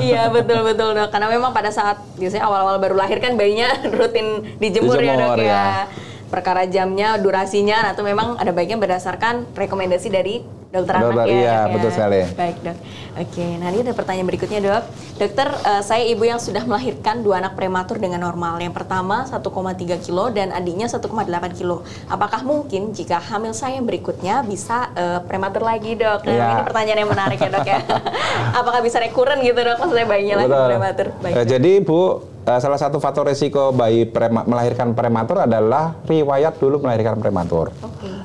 Iya betul dok, karena memang pada saat biasanya awal-awal baru lahir kan bayinya rutin dijemur ya dok ya. Perkara jamnya, durasinya, atau memang ada baiknya berdasarkan rekomendasi dari dokter anak ya. Iya, betul sekali. Baik dok. Oke, nah ini ada pertanyaan berikutnya dok. Dokter, saya ibu yang sudah melahirkan 2 anak prematur dengan normal. Yang pertama 1,3 kilo dan adiknya 1,8 kilo. Apakah mungkin jika hamil saya yang berikutnya bisa prematur lagi dok? Nah ini pertanyaan yang menarik ya dok ya. Apakah bisa rekuren gitu dok, maksudnya bayinya lagi prematur? Baik, jadi Bu, salah satu faktor risiko bayi melahirkan prematur adalah riwayat dulu melahirkan prematur.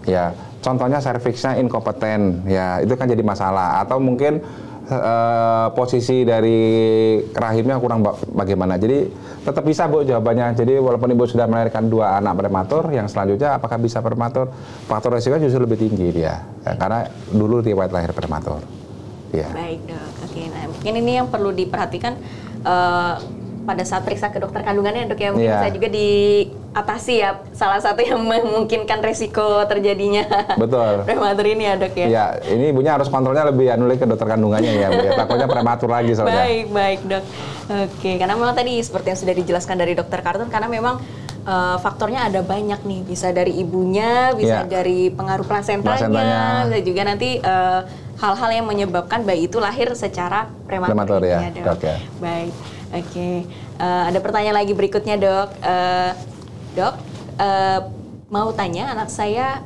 Ya, contohnya serviksnya inkompeten, ya itu kan jadi masalah. Atau mungkin posisi dari rahimnya kurang bagaimana. Jadi tetap bisa Bu jawabannya. Jadi walaupun ibu sudah melahirkan 2 anak prematur, yang selanjutnya apakah bisa prematur? Faktor risikonya justru lebih tinggi dia, ya, karena dulu riwayat lahir prematur. Ya. Baik dok. Oke, nah mungkin ini yang perlu diperhatikan. Pada saat periksa ke dokter kandungannya dok ya, mungkin bisa juga diatasi ya salah satu yang memungkinkan resiko terjadinya prematur ini ya dok ya. Iya, ini ibunya harus kontrolnya lebih ke dokter kandungannya ya Bu ya, takutnya prematur lagi soalnya. Baik dok. Oke, karena memang tadi seperti yang sudah dijelaskan dari dokter Kartun, karena memang faktornya ada banyak nih, bisa dari ibunya, bisa dari pengaruh plasentanya, bisa juga nanti hal-hal yang menyebabkan bayi itu lahir secara prematur ya dok. Baik. Oke, ada pertanyaan lagi berikutnya dok. Dok, mau tanya anak saya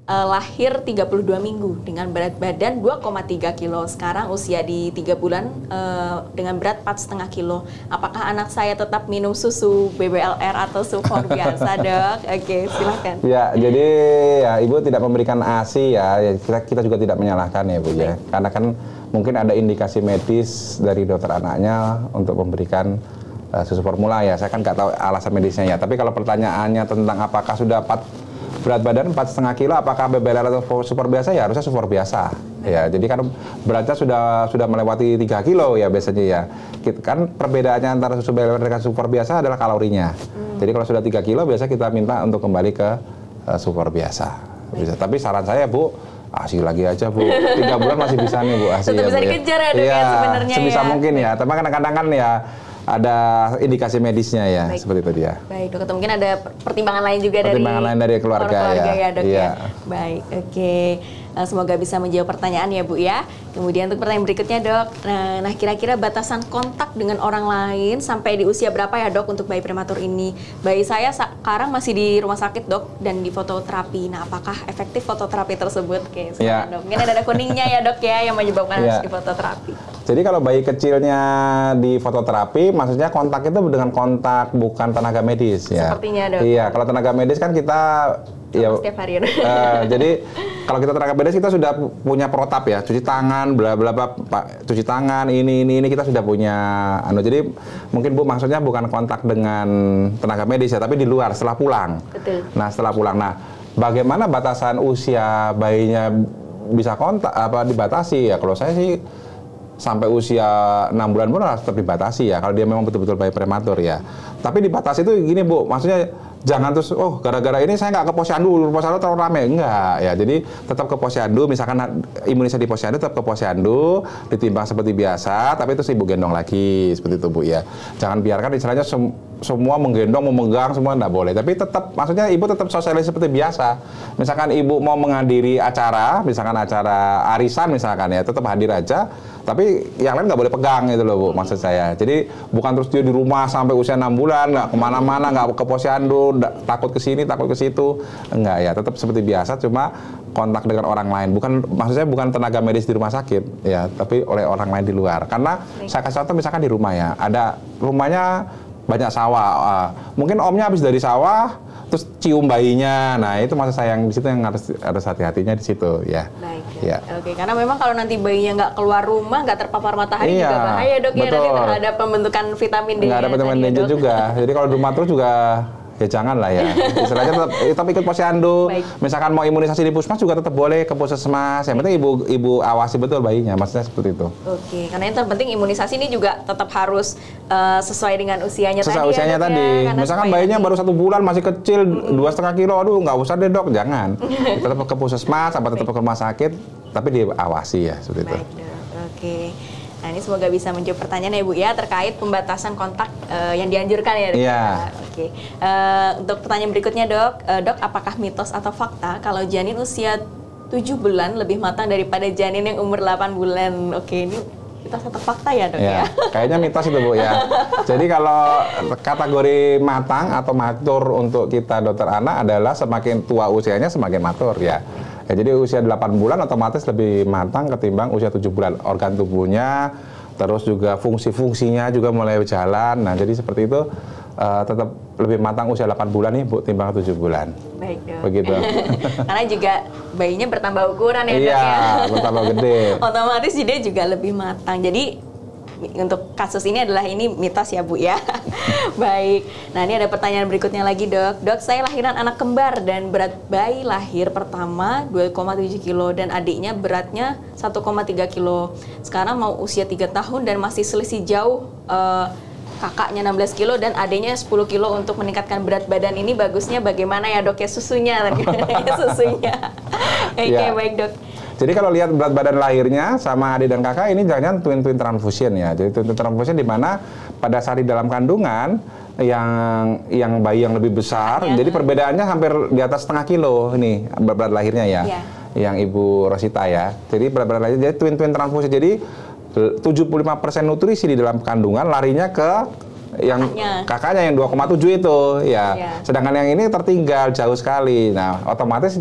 lahir 32 minggu dengan berat badan 2,3 kilo. Sekarang usia di 3 bulan dengan berat 4,5 kilo. Apakah anak saya tetap minum susu BBLR atau sufor biasa dok? Oke, silakan. Ya, jadi ya ibu tidak memberikan ASI ya. Kita juga tidak menyalahkan ya Bu ya. Karena kan mungkin ada indikasi medis dari dokter anaknya untuk memberikan susu formula ya. Saya kan nggak tahu alasan medisnya ya. Tapi kalau pertanyaannya tentang apakah sudah berat badan 4,5 kilo, apakah BBLR atau super biasa ya harusnya super biasa. Ya, jadi kan beratnya sudah melewati 3 kilo ya biasanya ya. Kan perbedaannya antara susu BBLR dengan super biasa adalah kalorinya. Jadi kalau sudah 3 kilo biasa kita minta untuk kembali ke super biasa. Bisa. Tapi saran saya Bu, ASI lagi aja Bu, 3 bulan masih bisa nih Bu ASI. Tetap bisa dikejar ya dok ya sebenarnya sebisa mungkin ya, tapi kadang-kadang kan ya ada indikasi medisnya ya, seperti itu dia. Baik dok, atau mungkin ada pertimbangan lain juga dari keluarga ya dok ya. Baik, oke. Semoga bisa menjawab pertanyaan ya Bu ya. Kemudian untuk pertanyaan berikutnya dok, nah kira-kira batasan kontak dengan orang lain sampai di usia berapa ya dok untuk bayi prematur ini? Bayi saya sekarang masih di rumah sakit dok dan di fototerapi. Nah apakah efektif fototerapi tersebut? Oke, dok. Mungkin ada kuningnya ya dok ya yang menyebabkan harus di fototerapi. Jadi kalau bayi kecilnya di fototerapi, maksudnya kontak itu dengan kontak bukan tenaga medis ya. Sepertinya dok. Iya, kalau tenaga medis kan kita setiap hari. Jadi kalau kita tenaga medis kita sudah punya protap ya, cuci tangan, bla bla bla, cuci tangan, ini kita sudah punya. Jadi mungkin Bu maksudnya bukan kontak dengan tenaga medis ya, tapi di luar setelah pulang. Betul. Nah setelah pulang, bagaimana batasan usia bayinya bisa kontak dibatasi ya? Kalau saya sih sampai usia 6 bulan pun harus tetap dibatasi ya, kalau dia memang betul-betul bayi prematur ya. Tapi dibatasi itu gini Bu, maksudnya jangan terus, oh gara-gara ini saya nggak ke posyandu terlalu rame. Enggak, ya. Jadi tetap ke posyandu, misalkan imunisasi di posyandu, tetap ke posyandu, ditimbang seperti biasa, tapi itu ibu gendong lagi, seperti itu Bu ya. Jangan biarkan istilahnya semua menggendong, memegang, semua nggak boleh. Tapi tetap, maksudnya ibu tetap sosialis seperti biasa. Misalkan ibu mau menghadiri acara, misalkan acara arisan misalkan ya, tetap hadir aja. Tapi yang lain nggak boleh pegang itu loh Bu, maksud saya. Jadi bukan terus dia di rumah sampai usia 6 bulan, nggak kemana-mana, nggak ke posyandu, takut ke sini, takut ke situ. Enggak ya, tetap seperti biasa, cuma kontak dengan orang lain. Maksud saya bukan tenaga medis di rumah sakit, ya, tapi oleh orang lain di luar. Karena saya kasih contoh misalkan di rumah ya, ada rumahnya banyak sawah. Mungkin omnya habis dari sawah, terus cium bayinya. Nah, itu maksud saya yang di situ yang harus hati-hatinya di situ ya. Baik. Ya. Oke, karena memang kalau nanti bayinya nggak keluar rumah, nggak terpapar matahari Iya, juga bahaya Dok ya, betul. nanti terhadap pembentukan vitamin D. Nggak ada vitamin D juga. Jadi kalau di rumah terus juga ya jangan lah ya. Istilahnya tetap ikut posyandu. Baik. Misalkan mau imunisasi di puskesmas juga tetap boleh ke puskesmas. Yang penting ibu awasi betul bayinya. Maksudnya seperti itu. Oke, karena yang terpenting imunisasi ini juga tetap harus sesuai dengan usianya Sesuai tadi. usianya ya, Dok, tadi. ya? Misalkan bayinya baru 1 bulan masih kecil 2,5 kilo, aduh nggak usah deh Dok, jangan. Tetap ke puskesmas, tetap ke rumah sakit, tapi diawasi ya seperti itu. Baik Dok, oke. Nah ini semoga bisa menjawab pertanyaan ya Bu ya terkait pembatasan kontak yang dianjurkan ya Dok. Iya. Oke. Untuk pertanyaan berikutnya Dok, Dok apakah mitos atau fakta kalau janin usia 7 bulan lebih matang daripada janin yang umur 8 bulan? Oke, ini mitos atau fakta ya Dok ya? Kayaknya mitos itu Bu ya. Jadi kalau kategori matang atau matur untuk kita dokter anak adalah semakin tua usianya semakin matur ya. Ya, jadi usia 8 bulan otomatis lebih matang ketimbang usia 7 bulan. Organ tubuhnya, terus juga fungsi-fungsinya juga mulai berjalan. Nah, jadi seperti itu tetap lebih matang usia 8 bulan nih Bu, timbang 7 bulan. Baik Dok. Begitu. Karena juga bayinya bertambah ukuran ya Dok Iya, ya. bertambah gede. Otomatis dia juga lebih matang. Jadi untuk kasus ini adalah ini mitos ya Bu ya. Baik. Nah ini ada pertanyaan berikutnya lagi Dok. Dok, saya lahiran anak kembar dan berat bayi lahir pertama 2,7 kilo dan adiknya beratnya 1,3 kilo. Sekarang mau usia 3 tahun dan masih selisih jauh. Kakaknya 16 kilo dan adiknya 10 kilo. Untuk meningkatkan berat badan ini bagusnya bagaimana ya Dok ya? Susunya. Susunya. Oke, Ya. baik Dok. Jadi kalau lihat berat badan lahirnya sama adik dan kakak ini jangan twin transfusion ya. Jadi twin transfusion di mana pada saat di dalam kandungan yang bayi yang lebih besar, ya. Jadi perbedaannya hampir di atas setengah kilo ini berat lahirnya ya. Ya. Yang Ibu Rosita ya. Jadi berat badan lahirnya jadi twin transfusion. Jadi 75% nutrisi di dalam kandungan larinya ke yang kakaknya yang 2,7 itu ya. Sedangkan yang ini tertinggal jauh sekali. Nah, otomatis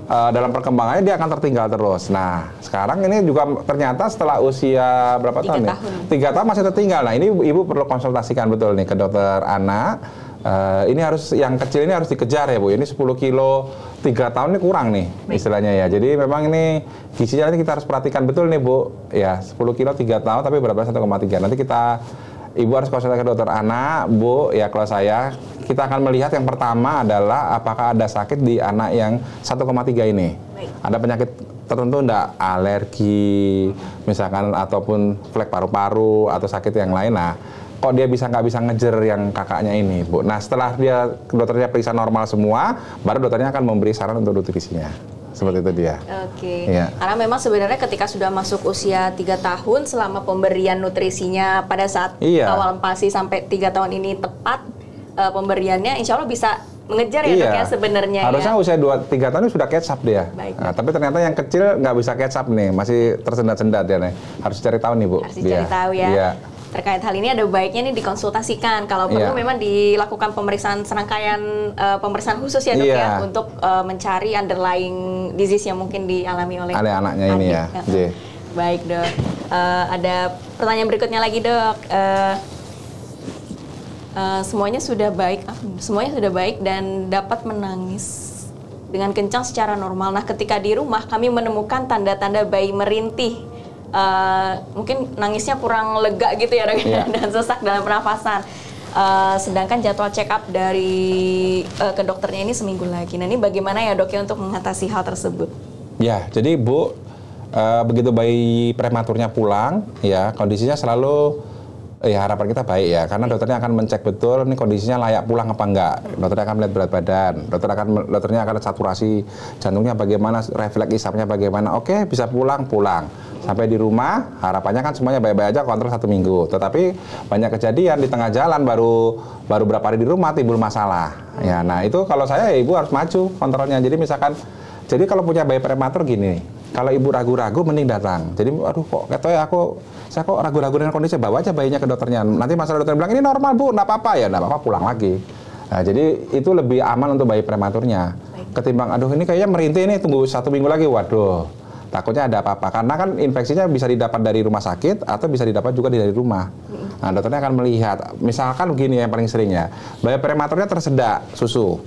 dalam perkembangannya dia akan tertinggal terus. Nah, sekarang ini juga ternyata setelah usia berapa tahun nih? 3 tahun masih tertinggal. Nah, ini ibu perlu konsultasikan betul nih ke dokter anak. Ini harus yang kecil ini harus dikejar ya Bu. Ini 10 kilo 3 tahun ini kurang nih istilahnya ya. Jadi memang ini gizinya nanti kita harus perhatikan betul nih Bu. Ya 10 kilo 3 tahun tapi berat badan 1,3. Nanti Ibu harus konsultasi ke dokter anak, Bu. Ya kalau kita akan melihat yang pertama adalah apakah ada sakit di anak yang 1,3 ini. Ada penyakit tertentu enggak? Alergi, misalkan ataupun flek paru-paru atau sakit yang lain. Nah, kok dia nggak bisa ngejer yang kakaknya ini, Bu. Nah, setelah dokternya periksa normal semua, baru dokternya akan memberi saran untuk nutrisinya. Seperti itu dia. Oke. Ya. Karena memang sebenarnya ketika sudah masuk usia 3 tahun, selama pemberian nutrisinya pada saat awal PASI sampai 3 tahun ini tepat pemberiannya, insya Allah bisa mengejar ya Dok ya sebenarnya. Harusnya usia 2-3 tahun sudah catch up dia. Nah, tapi ternyata yang kecil nggak bisa catch up nih, masih tersendat-sendat dia nih. Harus cari tahu nih Bu. Harus cari tahu ya. Iya. Terkait hal ini ada baiknya nih dikonsultasikan. Kalau perlu memang dilakukan pemeriksaan serangkaian pemeriksaan khusus ya Dok ya untuk mencari underlying disease yang mungkin dialami oleh anaknya ini ya. Baik Dok. Ada pertanyaan berikutnya lagi Dok. Semuanya sudah baik dan dapat menangis dengan kencang secara normal. Nah, ketika di rumah kami menemukan tanda-tanda bayi merintih. Mungkin nangisnya kurang lega gitu ya Dok, dan sesak dalam pernafasan. Sedangkan jadwal check up dari ke dokternya ini seminggu lagi. Nah, ini bagaimana ya Dok ya untuk mengatasi hal tersebut? Ya, jadi Bu, begitu bayi prematurnya pulang, ya kondisinya selalu Ya harapan kita baik ya, karena dokternya akan mencek betul nih kondisinya layak pulang apa enggak. Dokternya akan melihat berat badan, dokternya akan saturasi jantungnya bagaimana, refleks isapnya bagaimana. Oke, bisa pulang. Sampai di rumah, harapannya kan semuanya baik-baik aja, kontrol 1 minggu. Tetapi banyak kejadian di tengah jalan baru berapa hari di rumah timbul masalah. Ya, nah itu kalau saya ya ibu harus maju kontrolnya. Jadi kalau punya bayi prematur gini, kalau ibu ragu-ragu mending datang. Jadi aduh kok saya kok ragu-ragu dengan kondisi, bawa aja bayinya ke dokternya. Nanti masalah dokter bilang ini normal bu, nggak apa-apa ya, nggak apa-apa pulang lagi. Nah, jadi itu lebih aman untuk bayi prematurnya. Ketimbang aduh ini kayaknya merintih ini tunggu 1 minggu lagi, waduh takutnya ada apa-apa. Karena kan infeksinya bisa didapat dari rumah sakit atau bisa didapat juga dari rumah. Nah dokternya akan melihat, misalkan begini yang paling seringnya, bayi prematurnya tersedak susu.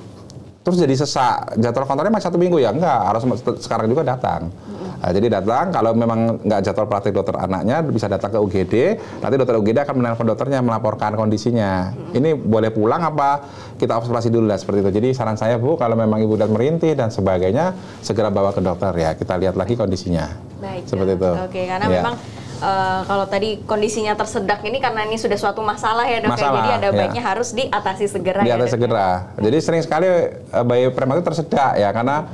Terus jadi sesak, jadwal kontrolnya masih 1 minggu ya? Enggak, harus sekarang juga datang. Nah, jadi datang, kalau memang nggak jadwal praktik dokter anaknya, bisa datang ke UGD, nanti dokter UGD akan menelpon dokternya, melaporkan kondisinya. Ini boleh pulang apa kita observasi dulu lah, seperti itu. Jadi saran saya Bu, kalau memang ibu dan merintih dan sebagainya, segera bawa ke dokter ya, kita lihat lagi kondisinya. Baik, seperti itu. Oke, karena memang kalau tadi kondisinya tersedak ini karena ini sudah suatu masalah ya dok, jadi ada baiknya harus diatasi segera. Diatasi segera. Jadi sering sekali bayi prematur tersedak ya karena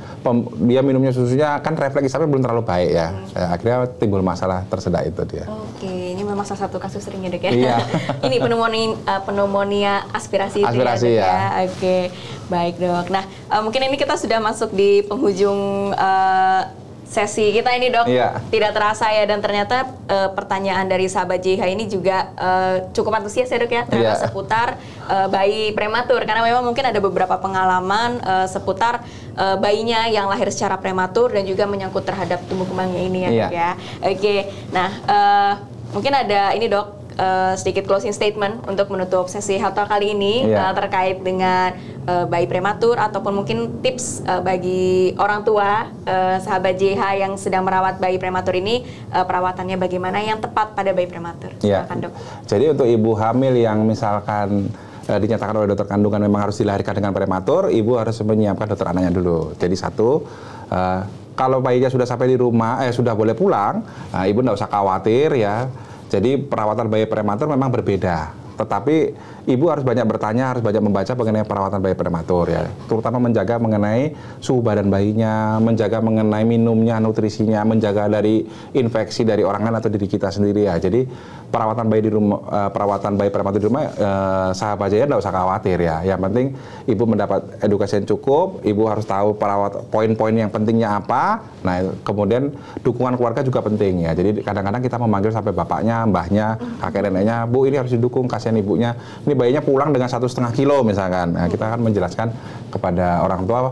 dia minumnya susunya kan refleks isapnya belum terlalu baik ya. Akhirnya timbul masalah tersedak itu dia. Oke, ini memang salah satu kasus seringnya dok ya. Iya. Ini pneumonia aspirasi aspirasi itu ya. Oke, baik dok. Nah mungkin ini kita sudah masuk di penghujung sesi kita ini dok, tidak terasa ya, dan ternyata pertanyaan dari sahabat JH ini juga cukup antusias ya dok ya, ternyata seputar bayi prematur, karena memang mungkin ada beberapa pengalaman seputar bayinya yang lahir secara prematur dan juga menyangkut terhadap tumbuh kembangnya ini ya dok ya. Oke, nah mungkin ada ini dok, sedikit closing statement untuk menutup sesi Health Talk kali ini terkait dengan bayi prematur ataupun mungkin tips bagi orang tua sahabat JH yang sedang merawat bayi prematur ini, perawatannya bagaimana yang tepat pada bayi prematur. Silakan dok. Jadi untuk ibu hamil yang misalkan dinyatakan oleh dokter kandungan memang harus dilahirkan dengan prematur, ibu harus menyiapkan dokter anaknya dulu. Jadi kalau bayinya sudah sampai di rumah, sudah boleh pulang, ibu nggak usah khawatir ya. Jadi perawatan bayi prematur memang berbeda, tetapi ibu harus banyak bertanya, harus banyak membaca mengenai perawatan bayi prematur ya, terutama menjaga mengenai suhu badan bayinya, menjaga mengenai minumnya, nutrisinya, menjaga dari infeksi dari orang lain atau diri kita sendiri ya. Jadi perawatan bayi di rumah, perawatan bayi prematur di rumah, sahabat JH nggak usah khawatir ya. Yang penting ibu mendapat edukasi yang cukup, ibu harus tahu poin-poin yang pentingnya apa. Nah kemudian dukungan keluarga juga penting ya. Jadi kadang-kadang kita memanggil sampai bapaknya, mbahnya, kakek neneknya, Bu ini harus didukung, kasihan ibunya. Ini bayinya pulang dengan 1,5 kilo misalkan. Nah, kita akan menjelaskan kepada orang tua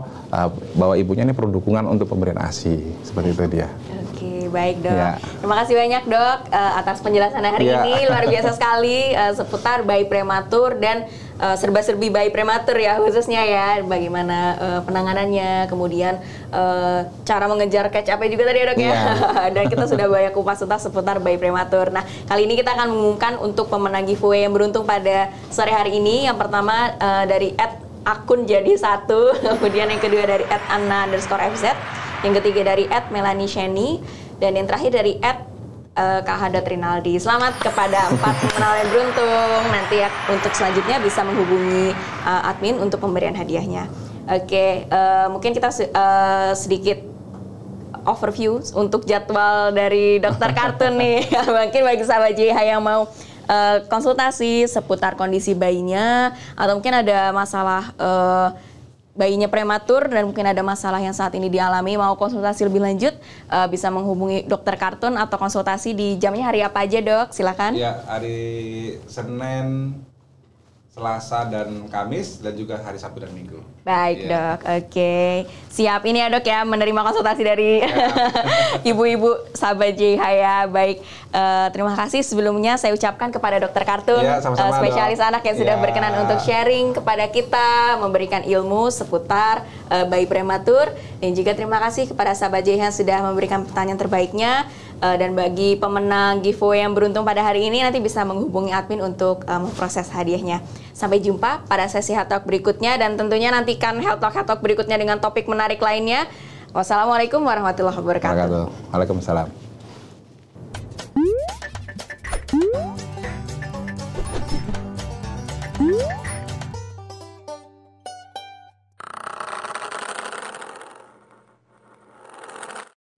bahwa ibunya ini perlu dukungan untuk pemberian ASI. Seperti itu dia. Oke, baik dok. Terima kasih banyak dok atas penjelasan hari ini, luar biasa sekali seputar bayi prematur dan serba-serbi bayi prematur ya khususnya ya, bagaimana penanganannya, kemudian cara mengejar catch up-nya juga tadi ya dok ya. Dan kita sudah banyak kupas tuntas seputar bayi prematur. Nah kali ini kita akan mengumumkan untuk pemenang giveaway yang beruntung pada sore hari ini. Yang pertama dari @akunjadi1, kemudian yang kedua dari @anna_fz, yang ketiga dari @melanie_sheni, dan yang terakhir dari @KH.Rinaldi. Selamat kepada 4 pemenang yang beruntung. Nanti ya, untuk selanjutnya bisa menghubungi admin untuk pemberian hadiahnya. Oke, mungkin kita sedikit overview untuk jadwal dari Dokter Kartun nih. Mungkin bagi sahabat JH yang mau konsultasi seputar kondisi bayinya, atau mungkin ada masalah bayinya prematur dan mungkin ada masalah yang saat ini dialami, mau konsultasi lebih lanjut, bisa menghubungi Dokter Kartun atau konsultasi di jamnya hari apa aja dok? Silakan. Ya, hari Senin, Selasa dan Kamis, dan juga hari Sabtu dan Minggu. Baik dok, oke. Siap ini ya dok ya, menerima konsultasi dari ibu-ibu sahabat JH ya. Baik, terima kasih sebelumnya saya ucapkan kepada Dokter Kartun, spesialis anak yang sudah berkenan untuk sharing kepada kita, memberikan ilmu seputar bayi prematur. Dan juga terima kasih kepada sahabat JH yang sudah memberikan pertanyaan terbaiknya. Dan bagi pemenang giveaway yang beruntung pada hari ini, nanti bisa menghubungi admin untuk memproses hadiahnya. Sampai jumpa pada sesi Health Talk berikutnya, dan tentunya nantikan Health Talk berikutnya dengan topik menarik lainnya. Wassalamualaikum warahmatullahi wabarakatuh. Waalaikumsalam. Jaya.